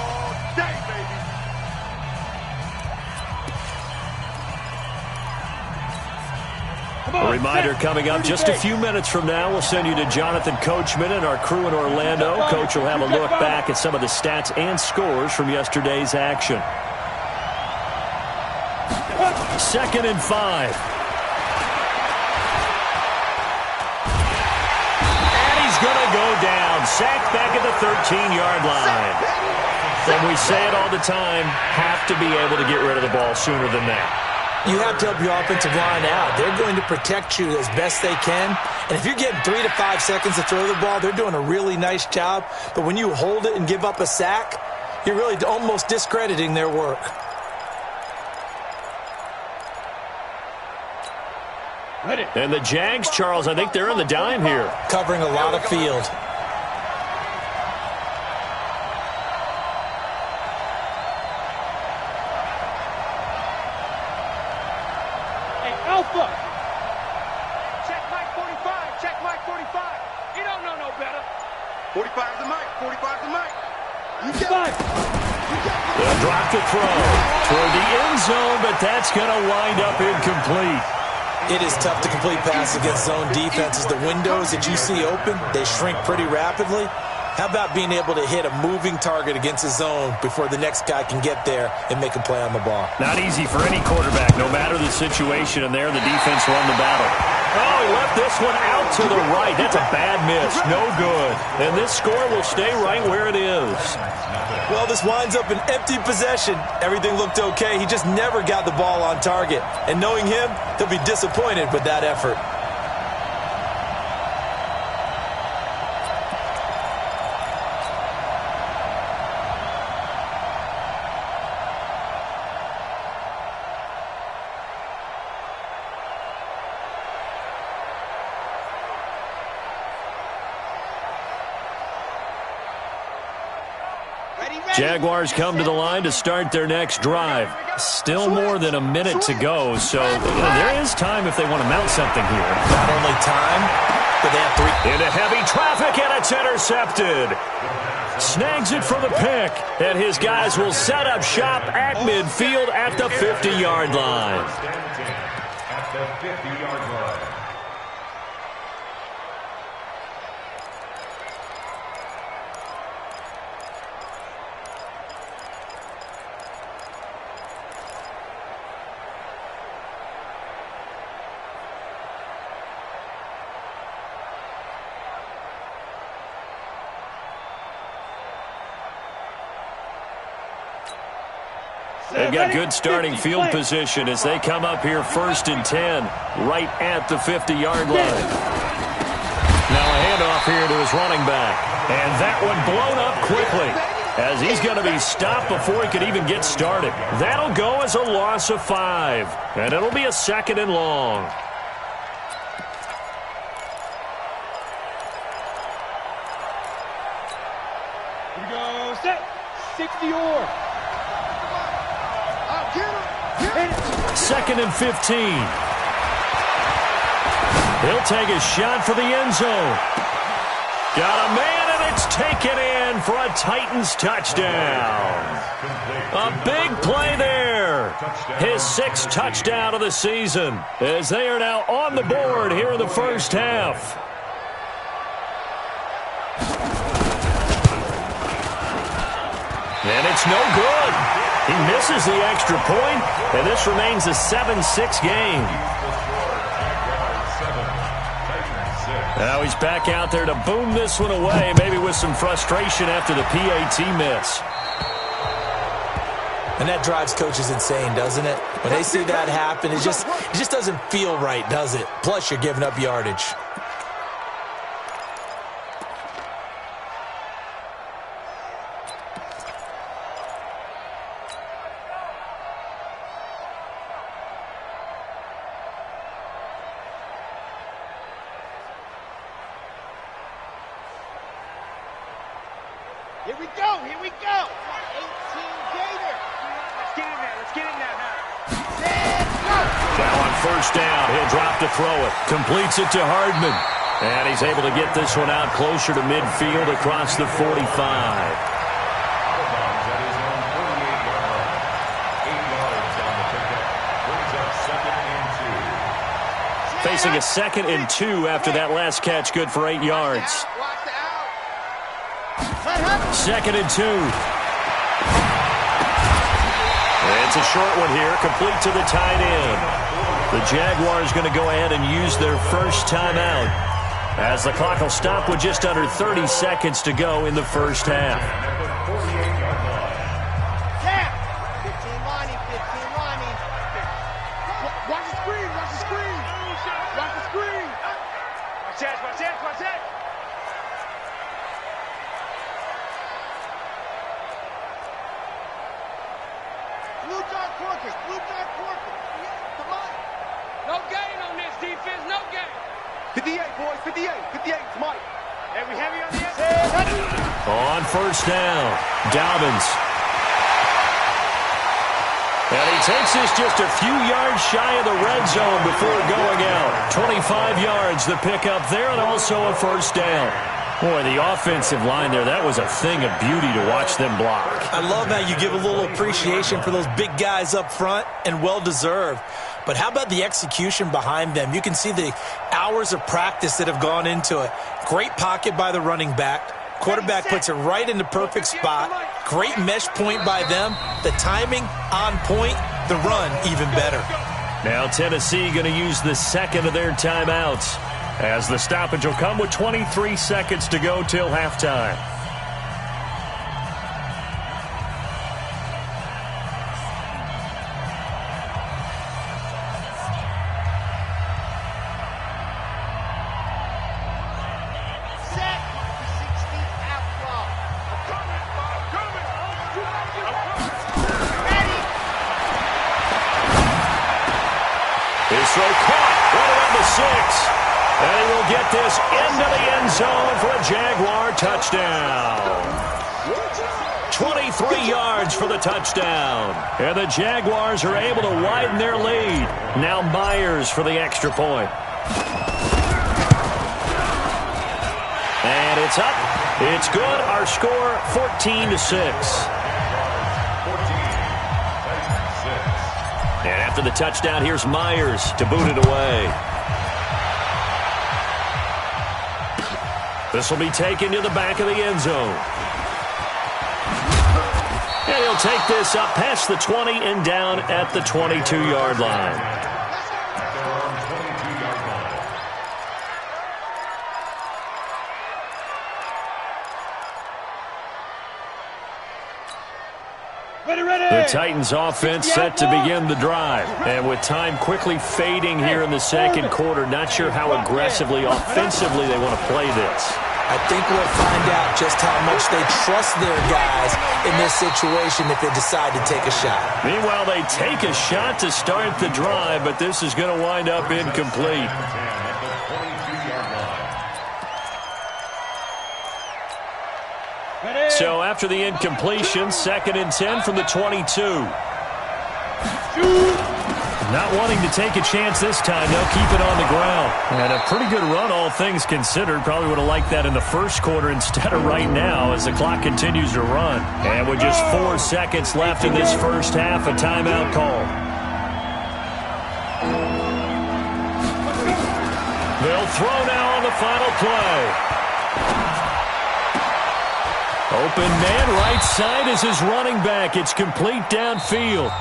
A reminder coming up just a few minutes from now. We'll send you to Jonathan Coachman and our crew in Orlando. Coach will have a look back at some of the stats and scores from yesterday's action. 2nd and 5. And he's going to go down. Sacked back at the 13-yard line. And we say it all the time, have to be able to get rid of the ball sooner than that. You have to help your offensive line out. They're going to protect you as best they can. And if you're getting 3 to 5 seconds to throw the ball, they're doing a really nice job. But when you hold it and give up a sack, you're really almost discrediting their work. And the Jags, Charles, I think they're in the dime here. Covering a lot of field. Alpha. Check Mike 45. Check Mike 45. He don't know no better. 45 to Mike. 45 to Mike. You got Five. They'll drop the throw toward the end zone, but that's going to wind up incomplete. It is tough to complete passes against zone defenses. The windows that you see open, they shrink pretty rapidly. How about being able to hit a moving target against a zone before the next guy can get there and make a play on the ball? Not easy for any quarterback, no matter the situation, and there the defense won the battle. Oh, he left this one out to the right. That's a bad miss. No good. And this score will stay right where it is. Well, this winds up an empty possession. Everything looked okay. He just never got the ball on target. And knowing him, he'll be disappointed with that effort. Jaguars come to the line to start their next drive. Still more than a minute to go, so there is time if they want to mount something here. Not only time, but they have 3. Into heavy traffic, and it's intercepted. Snags it for the pick, and his guys will set up shop at midfield at the 50-yard line. At the 50-yard line. They've got good starting field position as they come up here 1st and 10, right at the 50-yard line. Now a handoff here to his running back. And that one blown up quickly as he's going to be stopped before he could even get started. That'll go as a loss of 5, and it'll be a 2nd and long. Here we go, set, 60-or. 2nd and 15. He'll take a shot for the end zone. Got a man, and it's taken in for a Titans touchdown. A big play there. His 6th touchdown of the season as they are now on the board here in the first half. And it's no good. He misses the extra point, and this remains a 7-6 game. Now he's back out there to boom this one away, maybe with some frustration after the PAT miss. And that drives coaches insane, doesn't it? When they see that happen, it just doesn't feel right, does it? Plus, you're giving up yardage. Here we go, here we go. 18 Gator. Let's get in there, let's get in there now. Let's go. Now on 1st down, he'll drop to throw it. Completes it to Hardman. And he's able to get this one out closer to midfield across the 45. Facing a 2nd and 2 after that last catch, good for 8 yards. 2nd and 2. It's a short one here, complete to the tight end. The Jaguars going to go ahead and use their first timeout as the clock will stop with just under 30 seconds to go in the first half. 15 lining. Watch the screen, watch the screen. Watch the screen. Watch that. Blue dot Corkers. Come on. No gain on this defense, no gain. 58, boys, 58, it's Mike. And we heavy on the inside. On 1st down, Dobbins. And he takes this just a few yards shy of the red zone before going out. 25 yards the pickup there, and also a 1st down. Boy, the offensive line there, that was a thing of beauty to watch them block. I love how you give a little appreciation for those big guys up front, and well-deserved. But how about the execution behind them? You can see the hours of practice that have gone into it. Great pocket by the running back. Quarterback puts it right in the perfect spot. Great mesh point by them. The timing on point. The run even better. Now Tennessee going to use the 2nd of their timeouts, as the stoppage will come with 23 seconds to go till halftime. His throw caught right around the 6. And he will get this into the end zone for a Jaguar touchdown. 23 yards for the touchdown. And the Jaguars are able to widen their lead. Now Myers for the extra point. And it's up. It's good. Our score, 14-6. And after the touchdown, here's Myers to boot it away. This will be taken to the back of the end zone. And he'll take this up past the 20 and down at the 22-yard line. The Titans offense set to begin the drive. And with time quickly fading here in the second quarter, not sure how aggressively, offensively they want to play this. I think we'll find out just how much they trust their guys in this situation if they decide to take a shot. Meanwhile, they take a shot to start the drive, but this is going to wind up incomplete. So after the incompletion, 2nd and 10 from the 22. Not wanting to take a chance this time, they'll keep it on the ground. And a pretty good run, all things considered. Probably would have liked that in the first quarter instead of right now as the clock continues to run. And with just 4 seconds left in this first half, a timeout call. They'll throw now on the final play. Open man, right side is his running back. It's complete downfield.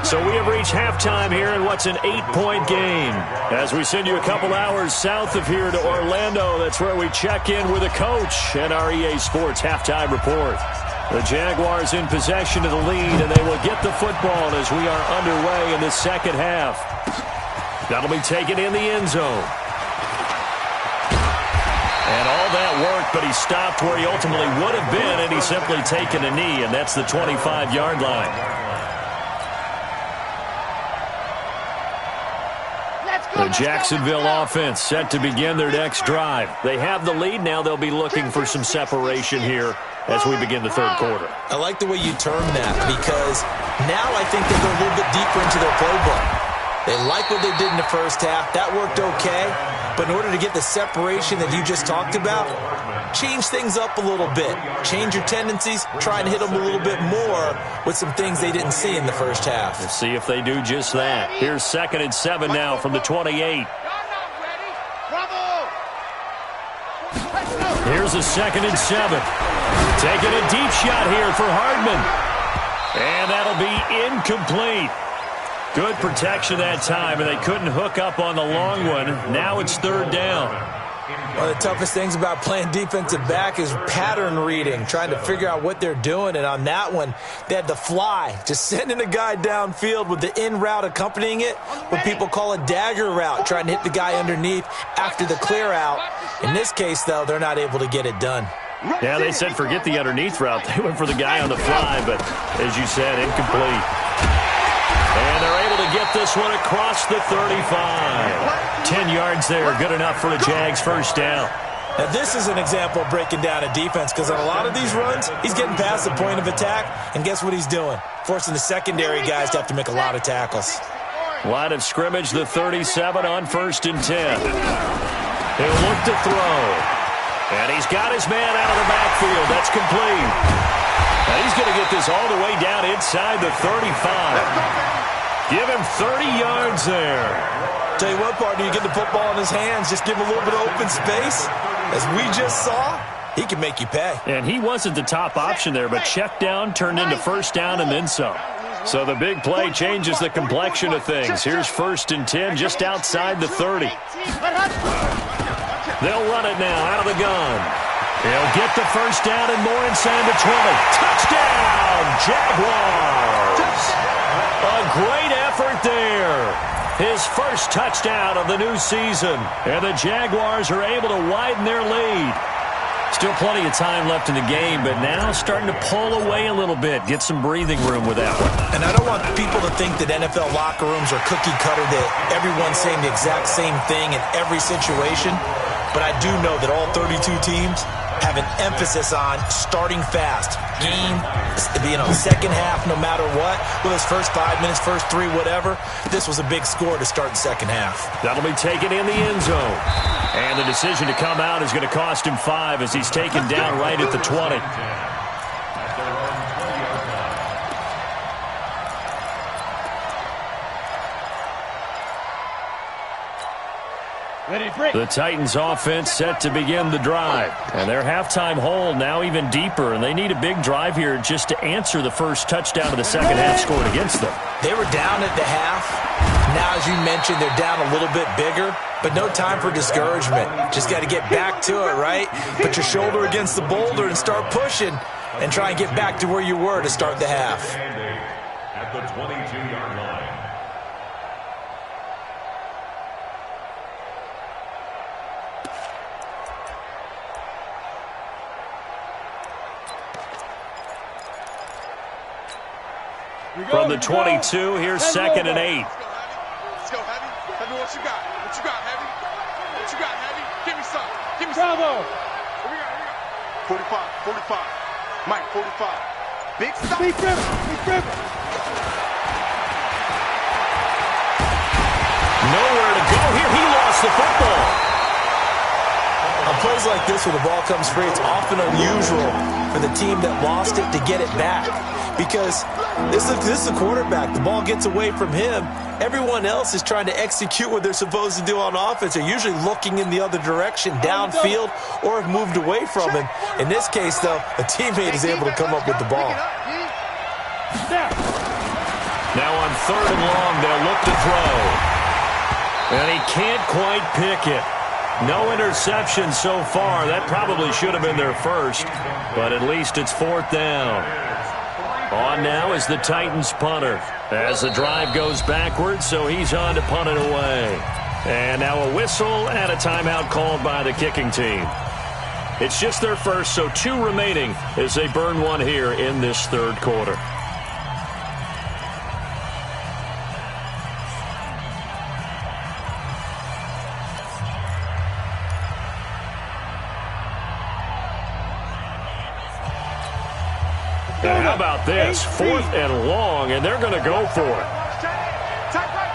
So we have reached halftime here in what's an 8-point game. As we send you a couple hours south of here to Orlando, that's where we check in with a coach and our EA Sports halftime report. The Jaguars in possession of the lead, and they will get the football as we are underway in the second half. That'll be taken in the end zone. And all that worked, but he stopped where he ultimately would have been, and he's simply taken a knee, and that's the 25-yard line. The Jacksonville offense set to begin their next drive. They have the lead. Now they'll be looking for some separation here as we begin the third quarter. I like the way you term that because now I think they go a little bit deeper into their playbook. They like what they did in the first half. That worked okay. But in order to get the separation that you just talked about, change things up a little bit. Change your tendencies. Try and hit them a little bit more with some things they didn't see in the first half. We'll see if they do just that. Here's 2nd and 7 now from the 28. Here's a 2nd and 7. Taking a deep shot here for Hardman. And that'll be incomplete. Good protection that time, and they couldn't hook up on the long one. Now it's 3rd down. One of the toughest things about playing defensive back is pattern reading, trying to figure out what they're doing. And on that one, they had to fly, just sending a guy downfield with the in route accompanying it, what people call a dagger route, trying to hit the guy underneath after the clear out. In this case, though, they're not able to get it done. Yeah, they said forget the underneath route. They went for the guy on the fly, but as you said, incomplete. And they're able to get this one across the 35. 10 yards there, good enough for the Jags' first down. Now, this is an example of breaking down a defense because on a lot of these runs, he's getting past the point of attack, and guess what he's doing? Forcing the secondary guys to have to make a lot of tackles. Line of scrimmage, the 37 on 1st and 10. He'll look to throw. And he's got his man out of the backfield. That's complete. And he's going to get this all the way down inside the 35. Give him 30 yards there. Tell you what, partner, you get the football in his hands, just give him a little bit of open space. As we just saw, he can make you pay. And he wasn't the top option there, but check down turned into 1st down and then some. So the big play changes the complexion of things. Here's 1st and 10 just outside the 30. They'll run it now out of the gun. He'll get the 1st down and more inside the 20. Touchdown, Jaguars! A great effort there. His first touchdown of the new season. And the Jaguars are able to widen their lead. Still plenty of time left in the game, but now starting to pull away a little bit. Get some breathing room with that one. And I don't want people to think that NFL locker rooms are cookie cutter, that everyone's saying the exact same thing in every situation. But I do know that all 32 teams have an emphasis on starting fast. Game, second half, no matter what. Well, his first 5 minutes, first 3, whatever. This was a big score to start the second half. That'll be taken in the end zone. And the decision to come out is going to cost him 5 as he's taken down right at the 20. The Titans offense set to begin the drive. And their halftime hole now even deeper. And they need a big drive here just to answer the first touchdown of the second half scored against them. They were down at the half. Now, as you mentioned, they're down a little bit bigger. But no time for discouragement. Just got to get back to it, right? Put your shoulder against the boulder and start pushing. And try and get back to where you were to start the half. At the 22-yard line. From the 22, here's 2nd and 8. Let's go, Heavy. Heavy, what you got? What you got, Heavy? What you got, Heavy? Give me some. Give me some. Bravo. Here we go. 45. Mike, 45. Big stop. Big river. Nowhere to go here. He lost the football. On plays like this where the ball comes free, it's often unusual for the team that lost it to get it back. Because this is the quarterback. The ball gets away from him. Everyone else is trying to execute what they're supposed to do on offense. They're usually looking in the other direction, downfield, or have moved away from him. In this case, though, a teammate is able to come up with the ball. Now on 3rd and long, they'll look to throw. And he can't quite pick it. No interception so far. That probably should have been their first, but at least it's 4th down. On now is the Titans punter as the drive goes backwards, so he's on to punt it away. And now a whistle and a timeout called by the kicking team. It's just their first, so 2 remaining as they burn one here in this 3rd quarter. How about this? 4th and long, and they're going to go for it. Tight right.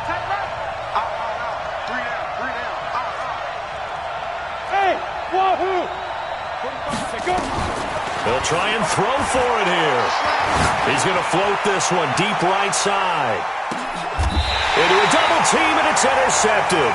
Three down. Hey, wahoo! They'll try and throw for it here. He's going to float this one deep right side. Into a double team, and it's intercepted.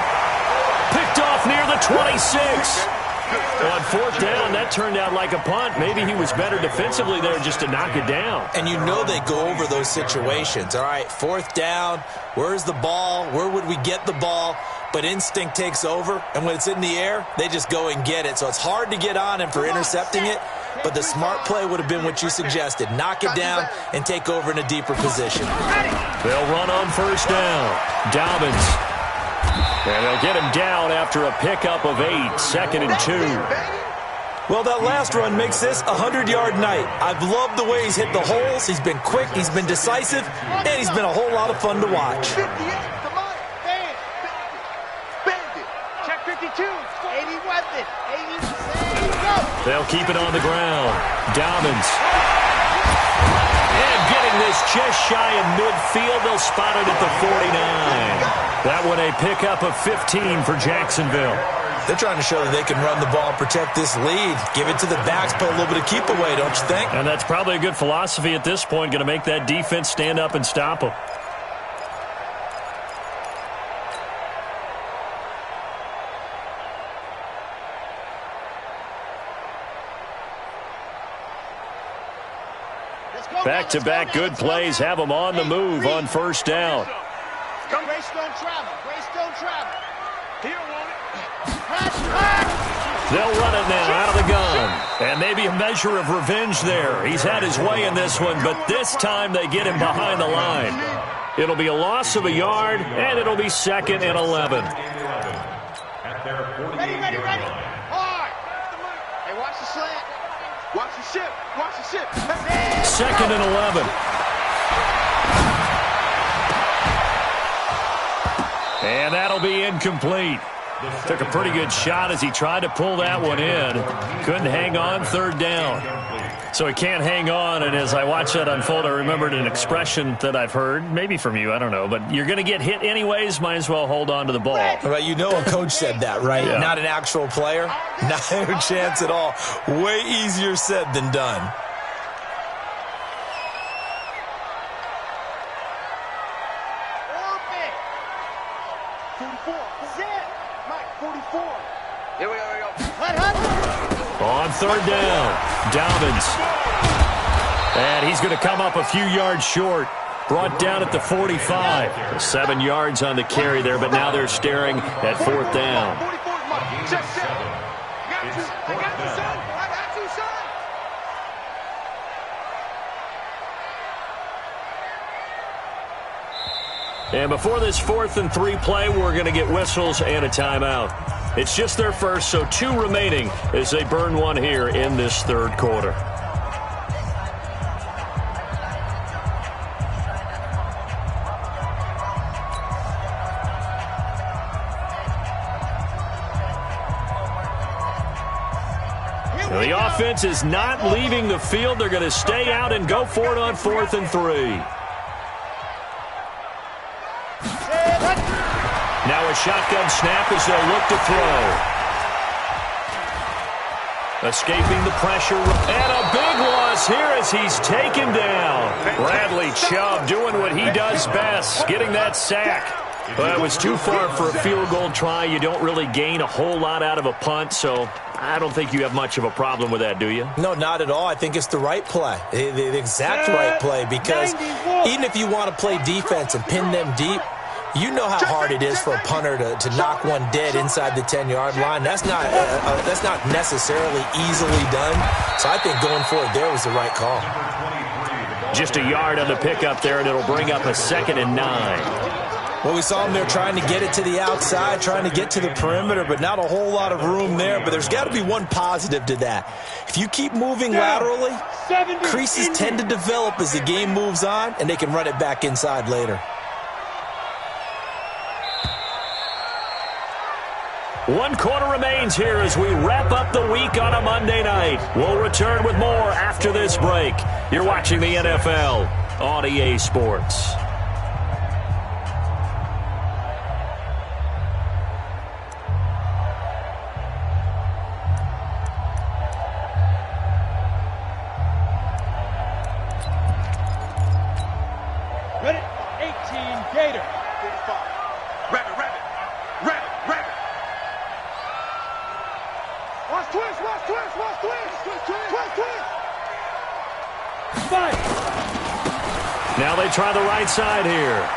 Picked off near the 26. On 4th down, that turned out like a punt. Maybe he was better defensively there just to knock it down. And you know they go over those situations. All right, 4th down, where's the ball? Where would we get the ball? But instinct takes over, and when it's in the air, they just go and get it. So it's hard to get on him for intercepting it, but the smart play would have been what you suggested. Knock it down and take over in a deeper position. They'll run on 1st down. Dobbins. And they'll get him down after a pickup of 8, 2nd and 2. Well, that last run makes this a 100-yard night. I've loved the way he's hit the holes. He's been quick, he's been decisive, and he's been a whole lot of fun to watch. 58, come on. Bandit. Check 52. 80 weapon. 80. Go. They'll keep it on the ground. Dobbins. And getting this just shy of midfield, they'll spot it at the 49. That one a pickup of 15 for Jacksonville. They're trying to show that they can run the ball and protect this lead. Give it to the backs, play a little bit of keep away, don't you think? And that's probably a good philosophy at this point, going to make that defense stand up and stop them. Back-to-back good plays have them on the move on 1st down. Grace don't travel. He don't want it. They'll run it now out of the gun. And maybe a measure of revenge there. He's had his way in this one, but this time they get him behind the line. It'll be a loss of a yard, and it'll be 2nd and 11. Ready. Hard. Hey, watch the slant. Watch the ship. 2nd and 11. And that'll be incomplete. Took a pretty good shot as he tried to pull that one in. Couldn't hang on, third down. So he can't hang on, and as I watched that unfold, I remembered an expression that I've heard, maybe from you, I don't know, but you're going to get hit anyways, might as well hold on to the ball. Right, you know a coach said that, right? Yeah. Not an actual player. Not a chance at all. Way easier said than done. On third down, Dobbins. And he's going to come up a few yards short. Brought down at the 45. 7 yards on the carry there, but now they're staring at fourth down. And before this 4th and 3 play, we're going to get whistles and a timeout. It's just their first, so 2 remaining as they burn one here in this third quarter. The offense is not leaving the field. They're going to stay out and go for it on 4th and 3. Now a shotgun snap as they'll look to throw. Escaping the pressure. And a big loss here as he's taken down. Bradley Chubb doing what he does best, getting that sack. But it was too far for a field goal try. You don't really gain a whole lot out of a punt, so I don't think you have much of a problem with that, do you? No, not at all. I think it's the right play, the exact right play, because even if you want to play defense and pin them deep, you know how hard it is for a punter to knock one dead inside the 10-yard line. That's not necessarily easily done. So I think going for it there was the right call. Just a yard on the pickup there, and it'll bring up a 2nd and 9. Well, we saw them there trying to get it to the outside, trying to get to the perimeter, but not a whole lot of room there. But there's got to be one positive to that. If you keep moving laterally, creases tend to develop as the game moves on, and they can run it back inside later. One quarter remains here as we wrap up the week on a Monday night. We'll return with more after this break. You're watching the NFL on EA Sports. Ready? 18 Gator. Rabbit. Watch twist. Fight. Now they try the right side here.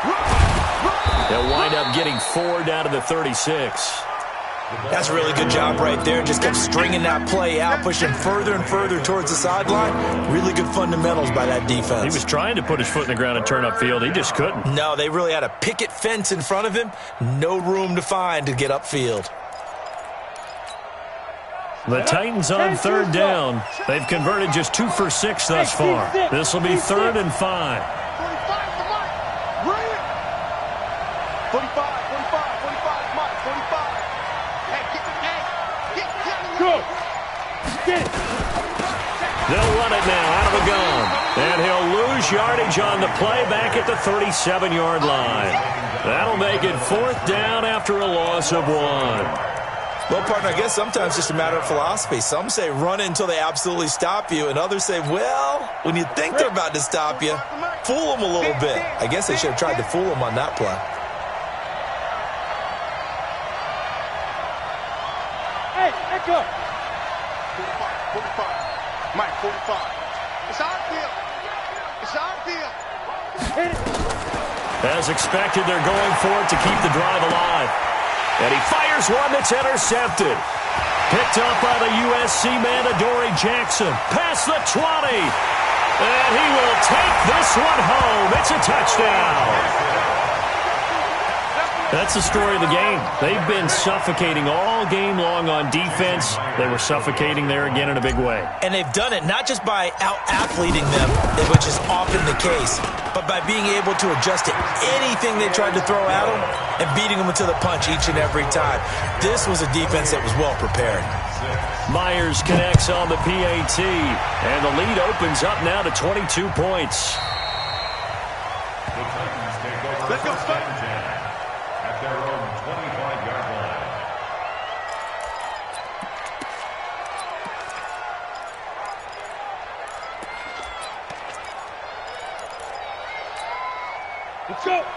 They'll wind up getting 4 down to the 36. That's a really good job right there. Just kept stringing that play out, pushing further and further towards the sideline. Really good fundamentals by that defense. He was trying to put his foot in the ground and turn upfield. He just couldn't. No, they really had a picket fence in front of him. No room to find to get upfield. The Titans on third down. They've converted just 2 for 6 thus far. This will be 3rd and 5. 45. They'll run it now out of the gun. And he'll lose yardage on the play back at the 37-yard line. That'll make it 4th down after a loss of 1. Well, partner, I guess sometimes it's just a matter of philosophy. Some say run until they absolutely stop you, and others say, well, when you think they're about to stop you, fool them a little bit. I guess they should have tried to fool them on that play. Hey, echo. 45. Mike, 45. It's our field. Hit it. As expected, they're going for it to keep the drive alive. And he fires one that's intercepted. Picked up by the USC man, Adoree Jackson. Past the 20. And he will take this one home. It's a touchdown. That's the story of the game. They've been suffocating all game long on defense. They were suffocating there again in a big way. And they've done it not just by out-athleting them, which is often the case, but by being able to adjust to anything they tried to throw at them and beating them to the punch each and every time. This was a defense that was well prepared. Myers connects on the PAT, and the lead opens up now to 22 points. Let's go, at their own 25-yard line.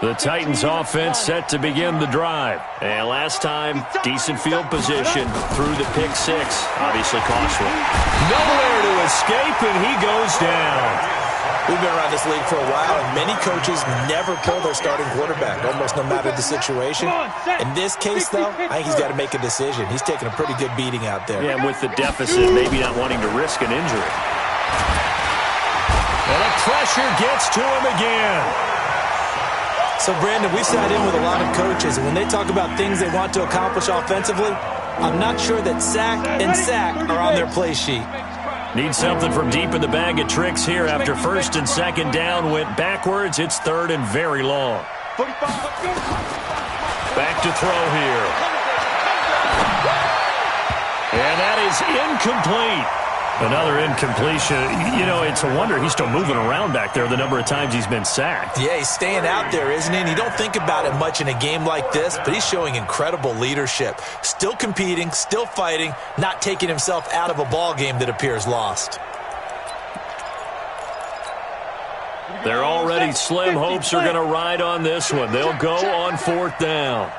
The Titans offense set to begin the drive. And last time, decent field position through the pick six. Obviously costly. Nowhere to escape, and he goes down. We've been around this league for a while, and many coaches never pull their starting quarterback, almost no matter the situation. In this case, though, I think he's got to make a decision. He's taking a pretty good beating out there. Yeah, with the deficit, maybe not wanting to risk an injury. And the pressure gets to him again. So, Brandon, we've sat in with a lot of coaches, and when they talk about things they want to accomplish offensively, I'm not sure that sack and sack are on their play sheet. Need something from deep in the bag of tricks here after first and second down went backwards. It's third and very long. Back to throw here. And that is incomplete. Another incompletion. You know, it's a wonder he's still moving around back there the number of times he's been sacked. Yeah, he's staying out there, isn't he? And you don't think about it much in a game like this, but he's showing incredible leadership. Still competing, still fighting, not taking himself out of a ball game that appears lost. Their already slim hopes are going to ride on this one. They'll go on fourth down.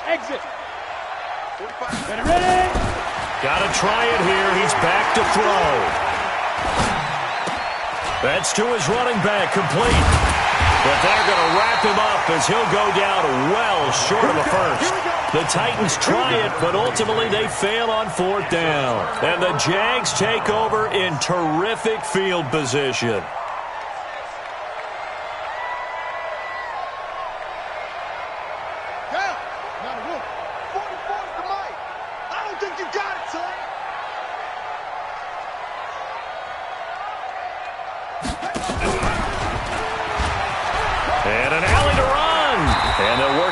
Exit. Ready? Got to try it here. He's back to throw. That's to his running back, complete. But they're going to wrap him up as he'll go down well short of a first. The Titans try it, but ultimately they fail on fourth down. And the Jags take over in terrific field position.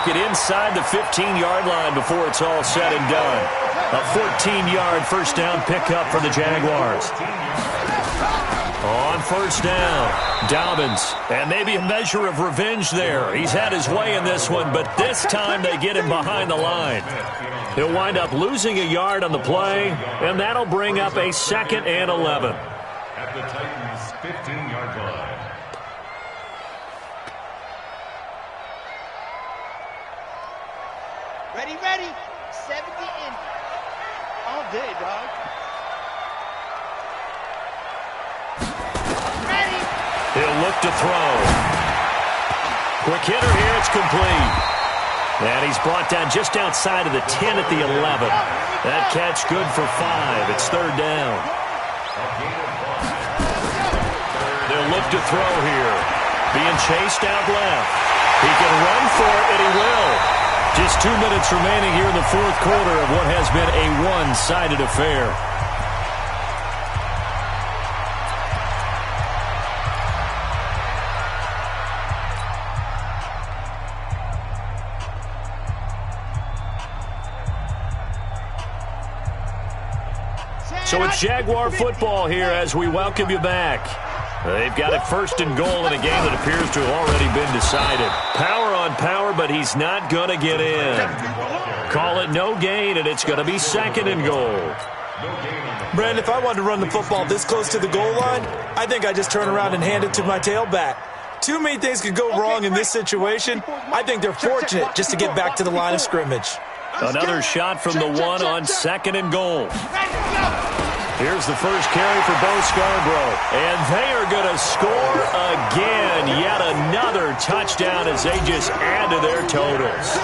Inside the 15-yard line before it's all said and done. A 14-yard first down pickup for the Jaguars. On first down, Dobbins. And maybe a measure of revenge there. He's had his way in this one, but this time they get him behind the line. He'll wind up losing a yard on the play, and that'll bring up a 2nd and 11. At the Titans' 15-yard line. Ready. 70 in. All day, dog. Ready. He'll look to throw. Quick hitter here. It's complete. And he's brought down just outside of the 10 at the 11. That catch good for 5. It's third down. They'll look to throw here. Being chased out left. He can run for it, and he will. Just 2 minutes remaining here in the fourth quarter of what has been a one-sided affair. So it's Jaguar football here as we welcome you back. They've got it first and goal in a game that appears to have already been decided. Power on power, but he's not going to get in. Call it no gain, and it's going to be 2nd and goal. Brandon, if I wanted to run the football this close to the goal line, I think I just turn around and hand it to my tailback. Too many things could go wrong in this situation. I think they're fortunate just to get back to the line of scrimmage. Another shot from the one on 2nd and goal. Here's the first carry for Bo Scarborough. And they are going to score again. Yet another touchdown as they just add to their totals.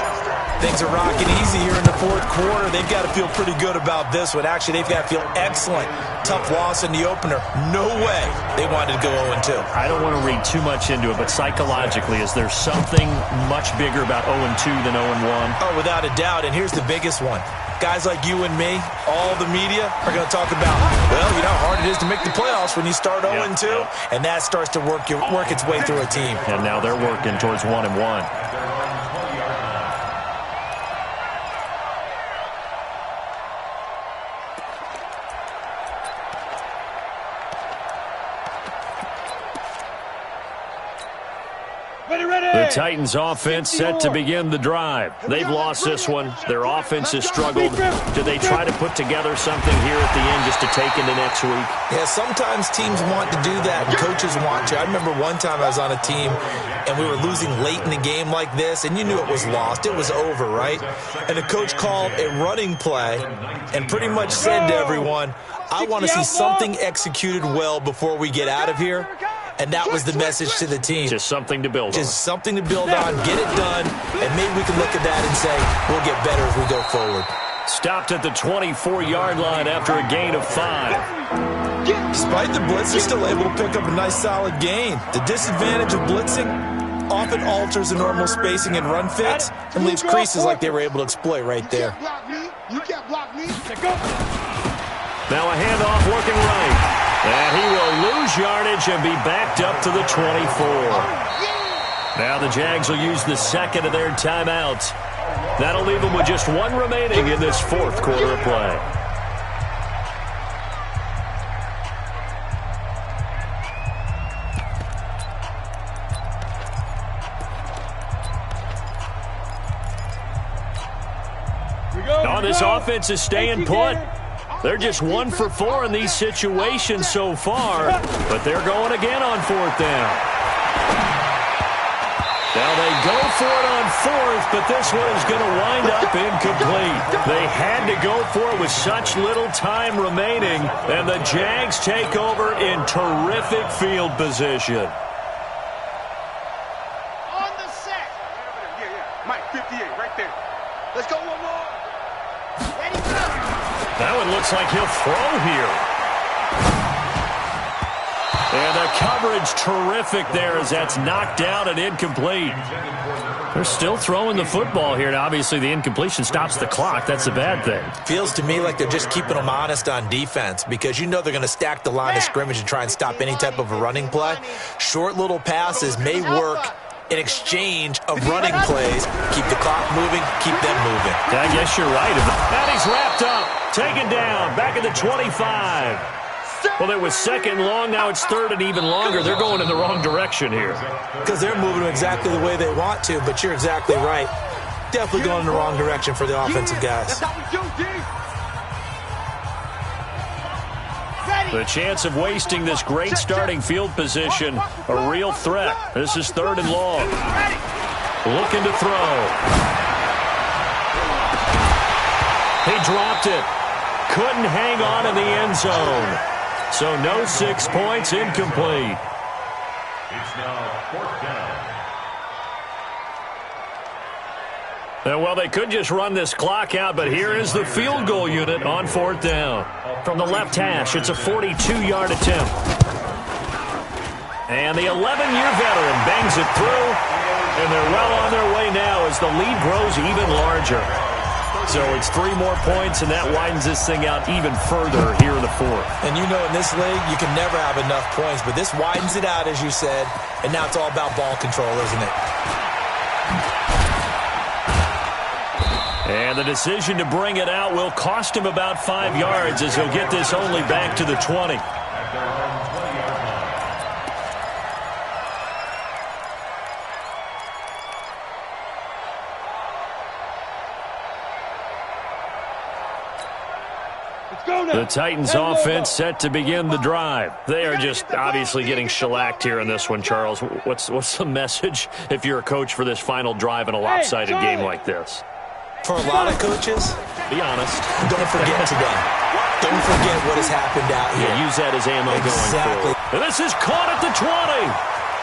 Things are rocking easy here in the fourth quarter. They've got to feel pretty good about this one. Actually, they've got to feel excellent. Tough loss in the opener. No way they wanted to go 0-2. I don't want to read too much into it, but psychologically, is there something much bigger about 0-2 than 0-1? Oh, without a doubt, and here's the biggest one. Guys like you and me, all the media, are going to talk about, well, you know how hard it is to make the playoffs when you start 0-2, and that starts to work its way through a team. And now they're working towards 1-1. The Titans offense set to begin the drive. They've lost this one. Their offense has struggled. Do they try to put together something here at the end just to take into next week? Yeah, sometimes teams want to do that and coaches want to. I remember one time I was on a team and we were losing late in the game like this, and you knew it was lost. It was over, right? And the coach called a running play and pretty much said to everyone, I want to see something executed well before we get out of here. And that was the message to the team. Just something to build on. Just something to build on, get it done, and maybe we can look at that and say, we'll get better as we go forward. Stopped at the 24-yard line after a gain of 5. Despite the blitz, they're still able to pick up a nice solid gain. The disadvantage of blitzing often alters the normal spacing and run fits and leaves creases like they were able to exploit right there. You can't block me. Now a handoff working right. And he will lose yardage and be backed up to the 24. Now the Jags will use the second of their timeouts. That'll leave them with just one remaining in this fourth quarter of play. Oh, this offense is staying put. They're just 1 for 4 in these situations so far, but they're going again on fourth down. Now they go for it on fourth, but this one is going to wind up incomplete. They had to go for it with such little time remaining, and the Jags take over in terrific field position. On the set. Yeah. Mike, 58, right there. Let's go one more. Ready, go. That one looks like he'll throw here. And the coverage terrific there as that's knocked down and incomplete. They're still throwing the football here. Now, obviously, the incompletion stops the clock. That's a bad thing. Feels to me like they're just keeping them honest on defense because you know they're going to stack the line of scrimmage and try and stop any type of a running play. Short little passes may work in exchange of running plays. Keep the clock moving, keep them moving. I guess you're right. And he's wrapped up, taken down, back at the 25. Well, it was second long, now it's third and even longer. They're going in the wrong direction here. Because they're moving exactly the way they want to, but you're exactly right. Definitely going in the wrong direction for the offensive guys. The chance of wasting this great starting field position, a real threat. This is third and long. Looking to throw. He dropped it. Couldn't hang on in the end zone. So no 6 points, incomplete. It's now fourth down. Well, they could just run this clock out, but here is the field goal unit on fourth down. From the left hash, it's a 42-yard attempt. And the 11-year veteran bangs it through, and they're well on their way now as the lead grows even larger. So it's 3 more points, and that widens this thing out even further here in the fourth. And you know in this league, you can never have enough points, but this widens it out, as you said, and now it's all about ball control, isn't it? And the decision to bring it out will cost him about 5 yards as he'll get this only back to the 20. The Titans offense set to begin the drive. They are just obviously getting shellacked here in this one, Charles. What's the message if you're a coach for this final drive in a lopsided game like this? For a lot of coaches, be honest. Don't forget today. Don't forget what has happened out here. Yeah, use that as ammo going forward. And this is caught at the 20.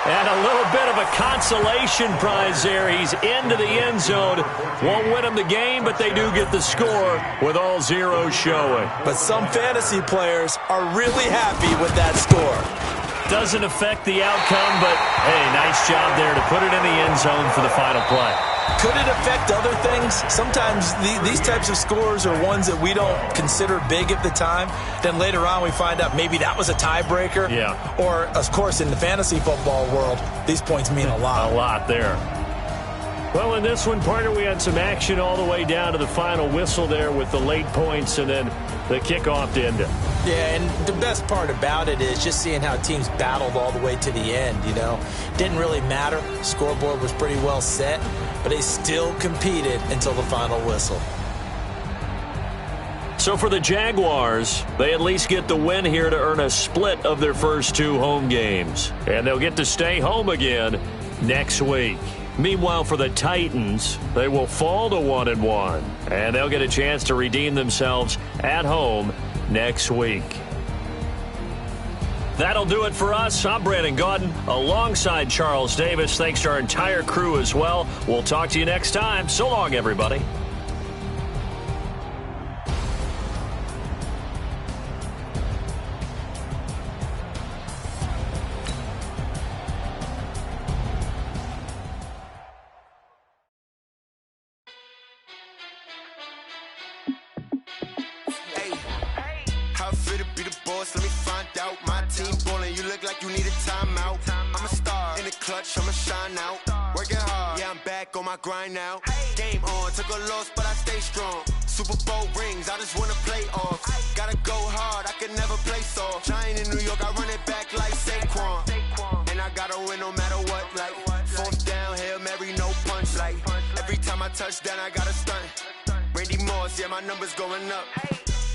And a little bit of a consolation prize there. He's into the end zone. Won't win him the game, but they do get the score with all zeros showing. But some fantasy players are really happy with that score. Doesn't affect the outcome, but, hey, nice job there to put it in the end zone for the final play. Could it affect other things? Sometimes these types of scores are ones that we don't consider big at the time. Then later on we find out maybe that was a tiebreaker. Yeah. Or, of course, in the fantasy football world, these points mean a lot. A lot there. Well, in this one, partner, we had some action all the way down to the final whistle there with the late points and then the kickoff to end it. Yeah, and the best part about it is just seeing how teams battled all the way to the end, you know. Didn't really matter. Scoreboard was pretty well set, but they still competed until the final whistle. So for the Jaguars, they at least get the win here to earn a split of their first 2 home games. And they'll get to stay home again next week. Meanwhile, for the Titans, they will fall to 1-1, and they'll get a chance to redeem themselves at home next week. That'll do it for us. I'm Brandon Gaudin alongside Charles Davis. Thanks to our entire crew as well. We'll talk to you next time. So long, everybody. Let me find out. My team ballin', you look like you need a timeout. I'm a star in the clutch, I'ma shine out. Working hard, yeah, I'm back on my grind now. Game on, took a loss, but I stay strong. Super Bowl rings, I just wanna play off. Gotta go hard, I can never play soft. Giant in New York, I run it back like Saquon. And I gotta win no matter what, like fourth down, Hail Mary, no punch. Like every time I touch down, I gotta stunt. Randy Moss, yeah, my numbers going up.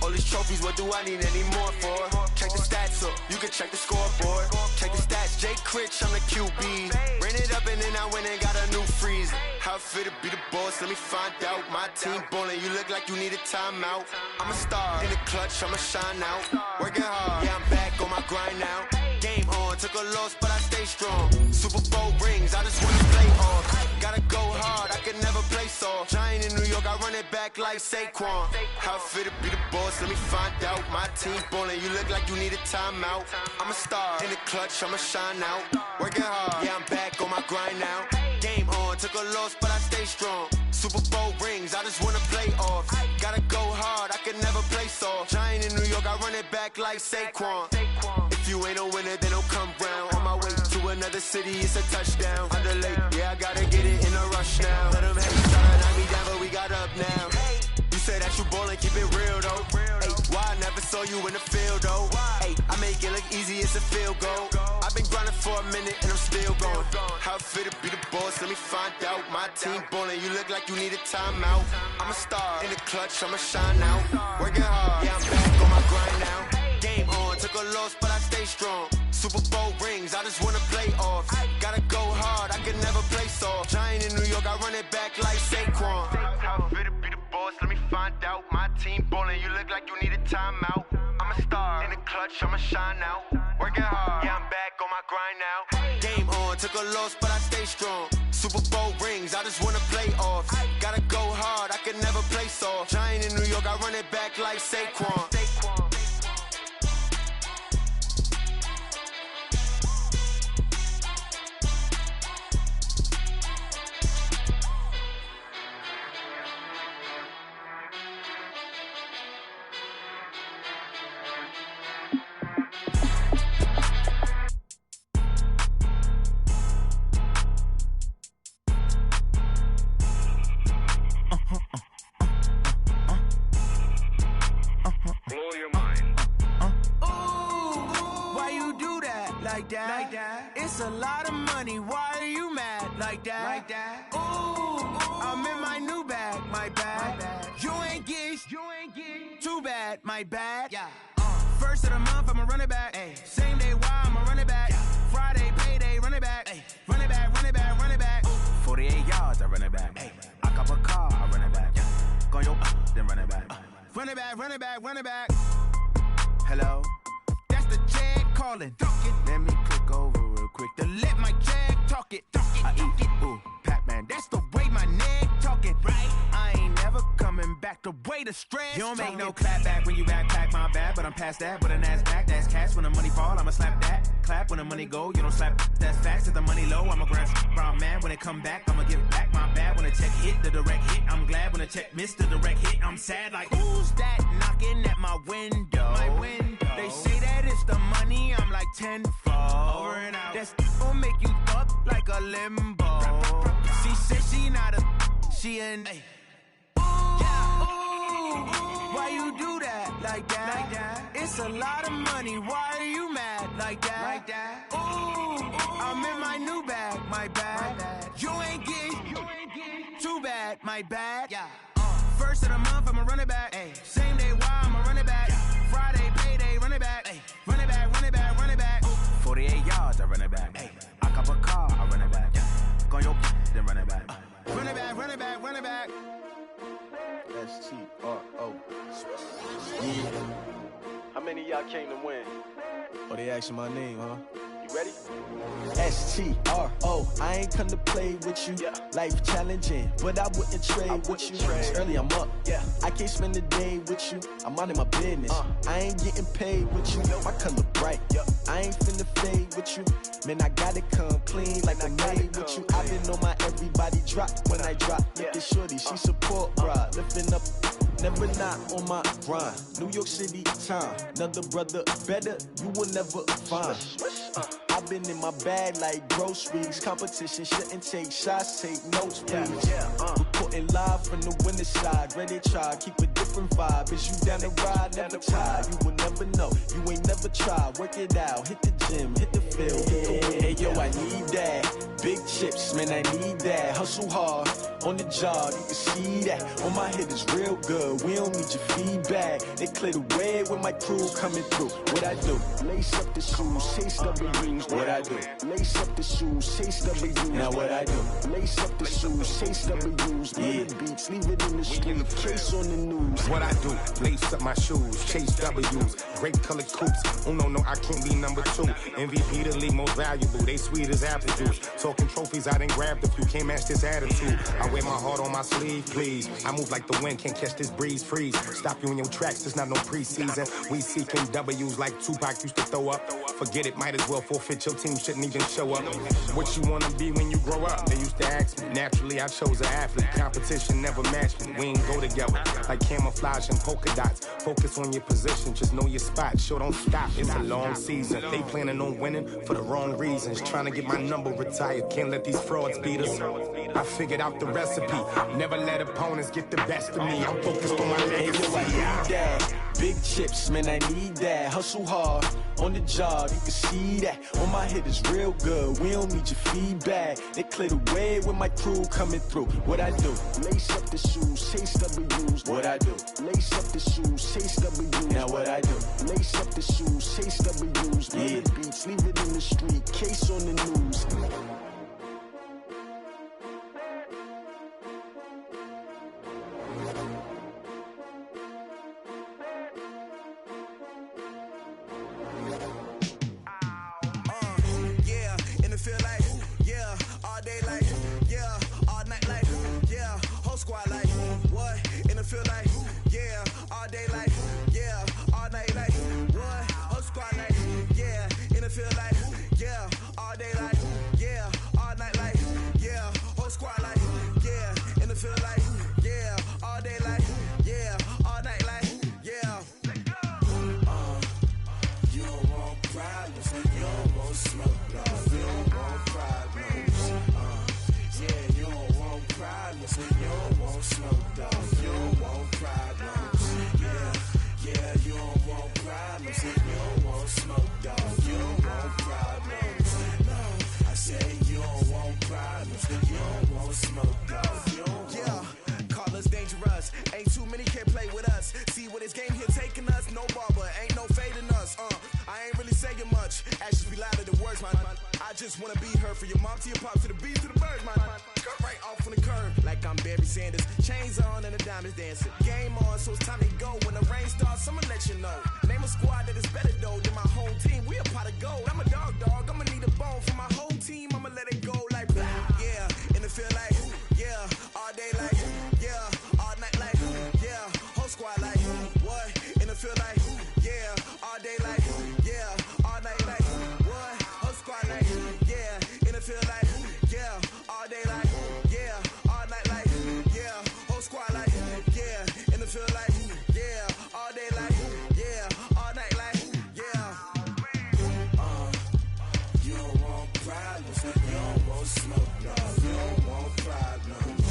All these trophies, what do I need any more for? Check the stats up, you can check the scoreboard. Check the stats, Jay Critch, I'm the QB. Ran it up and then I went and got a new freeze. How it feel to be the boss, let me find out. My team ballin', you look like you need a timeout. I'm a star in the clutch, I'ma shine out. Working hard, yeah, I'm back on my grind now. Game on, took a loss, but I stay strong. Super Bowl rings, I just wanna play off. Gotta go hard, I can never play soft. Giant in New York, I run it back like Saquon. How it feel to be the boss, let me find out. My team ballin', you look like you need a timeout. I'm a star in the clutch, I'ma shine out. Working hard, yeah, I'm back on my grind now. Game on, took a loss, but I stay strong. Super Bowl rings, I just wanna play off. Gotta go hard, I can never play soft. Giant in New York, I run it back like Saquon. If you ain't a winner, then don't come round. On my way to another city, it's a touchdown. Underlay, yeah, I gotta get it in a rush now. Let them hate, tryna knock me down, but we got up now. You say that you ballin', keep it real though. Ay, why I never saw you in the field though? Ay, I make it look easy, it's a field goal. I've been grinding for a minute and I'm still going. How it feel to be the boss, let me find out. My team ballin', you look like you need a timeout. I'm a star in the clutch, I'ma shine out. Working hard, yeah, I'm back on my grind now. Game on, took a loss, but I stay strong. Super Bowl rings, I just wanna play off. Gotta go hard, I can never play soft. Giant in New York, I run it back like Saquon. How it feel to be the boss, let me find out. My team ballin', you look like you need a timeout. I'm a star in the clutch, I'ma shine out. Working hard, yeah, I'm back on my grind now. Game on, took a loss, but I stay strong. Super Bowl rings, I just wanna play off. Gotta go hard, I can never play soft. Giant in New York, I run it back like Saquon. It's a lot of money, why are you mad like that? Ooh, I'm in my new bag, my bad. You ain't get, too bad, my bad. Yeah. First of the month, I'ma run it back. Ay. Same day, why I'ma run it back. Friday, payday, run it back. Ay. Run it back, run it back, run it back. 48 yards, I run it back. Ay. I cop a car, I run it back. Go yo, then run it back. Run it back, run it back, run it back. Hello? That's the Jet calling. Let me click over real quick. quick to let my jag talk it. I eat it, ooh, Pac-Man, that's the way my neck talking. Right? I ain't never coming back the way the stress. You don't make no clap back when you backpack, my bad, but I'm past that. But a NASDAQ, that's cash. When the money fall, I'ma slap that. Clap when the money go, you don't slap. That's facts. If the money low, I'ma grab brown man. When it come back, I'ma give back my bad. When the check hit, the direct hit, I'm glad. When the check missed, the direct hit, I'm sad. Like, who's that knocking at my window? My window. They say that it's the money, I'm like tenfold. Over and out. That's gon' make you up like a limbo. She said she not a, she an. Hey. Why you do that like that? Like that? It's a lot of money. Why are you mad like that? Like that? Ooh, I'm in my new bag. My bad. You ain't get too bad. My bad. Yeah. First of the month, I'ma run it back. Ay. Same day, why I'ma run it back. Yeah. Friday, payday, run it back. Ay. Run it back, run it back, run it back. Ooh. 48 yards, I run it back. Ay. I cop a car, I run it back. Yeah. Go on your then run it back. Run it back, run it back, run it back. STRO. Yeah. How many of y'all came to win? Oh, they asking my name, huh? You ready? STRO. I ain't come to play with you. Yeah. Life challenging, but I wouldn't trade with you. Early I'm up. Yeah. I can't spend the day with you. I'm out of my business. I ain't getting paid with you. My color bright. Yeah. I ain't finna fade with you. Man, I gotta come clean like I made with you. I've been on my everybody drop when I drop. Look at shorty, she support, bruh. Lifting up. Never not on my grind. New York City time. Another brother better, you will never find. I've been in my bag like groceries. Competition shouldn't take shots, take notes, please. Reporting live from the winter side. Ready to try, keep a different vibe. Is you down the ride, never tired. You will never know, you ain't never tried. Work it out, hit the gym, hit the field, hit the wind. Hey yo, I need that. Big chips, man, I need that. Hustle hard, on the job, you can see that. On my head is real good, we don't need your feedback. They clear the way when my crew coming through. What I do? Lace up the shoes, chase W's. What I do? Lace up the shoes, chase W's. Now what I do? Lace up the shoes, chase W's. Yeah. Beats, leave it in the street, case on the news. What I do? Lace up my shoes, chase W's. Great colored coops. Oh no, I can't be number 2. MVP the league most valuable. They sweet as apple juice. Talking trophies, I done grabbed a few. Can't match this attitude. I wear my heart on my sleeve, please. I move like the wind, can't catch this breeze. Freeze. Stop you in your tracks, there's not no preseason. We seeking W's like Tupac used to throw up. Forget it, might as well forfeit. Your team shouldn't even show up. What you wanna be when you grow up? They used to ask me. Naturally, I chose an athlete. Competition never matched me. We ain't go together like camouflage and polka dots. Focus on your position, just know your spot. Sure, don't stop. It's a long season. They planning on winning for the wrong reasons. Trying to get my number retired. Can't let these frauds beat us. I figured out the recipe. Never let opponents get the best of me. I'm focused on my legacy. I need that. Big chips, man, I need that. Hustle hard, on the job, you can see that. On my head is real good, we don't need your feedback. They clear the way when my crew coming through. What I do? Lace up the shoes, chase W's. What I do? Lace up the shoes, chase W's. Now what I do? Lace up the shoes, chase W's. Yeah. Beats, leave it in the street, case on the news. Squad like, what? In the field like, yeah, all day like, yeah, all night like, what? Whole squad like, yeah, in the field like, yeah, all day like, yeah, all night like, yeah, whole squad like, yeah, in the field like, yeah, all day like, yeah, all night like, yeah. You don't want problems, you don't want smoke, dog. You don't want problems, yeah, you don't want problems, you don't want smoke, dog. You don't want problems, yeah. Sanders. Chains on and the diamonds dancing. Game on, so it's time to go. When the rain starts, I'ma let you know. Name a squad that is better though than my home team. We a pot of gold. I'm a dog. I'ma need a bone for my whole team. I'ma let it go like blah. Yeah, and it feel like yeah, all day like yeah, all night like yeah, whole squad like what? And it feel like yeah, all day like yeah, all night like what? Whole squad like yeah, and it feel like yeah, all day like yeah, all night like yeah, whole squad like yeah, and it feel like yeah, all day like yeah, all night like yeah. You don't want problems, you don't want smoke, no. You don't want problems.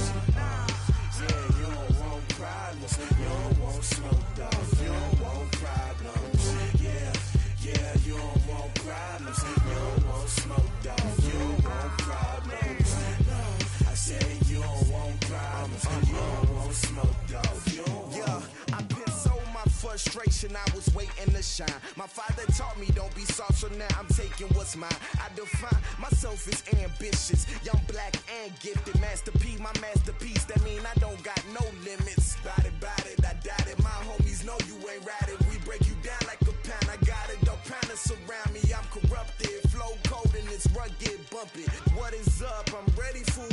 Yeah, you don't want problems, you don't want smoke, dog. You don't want problems. Yeah, you don't want problems, you don't want smoke, dog. You don't want problems. No, I said you don't want problems, you don't want smoke, dog. You don't want. Yeah, I pissed so my frustration, I was waiting to shine. My father taught me don't be soft, so now I'm taking what's mine. I define myself as ambitious, young, black, and gifted. Master P, my masterpiece, that mean I don't got no limits. Bout it, I doubt it. My homies know you ain't ride it. We break you down like a pound. I got it, don't pound it surround me. I'm corrupted, flow cold and it's rugged, bump it. What is up? I'm ready for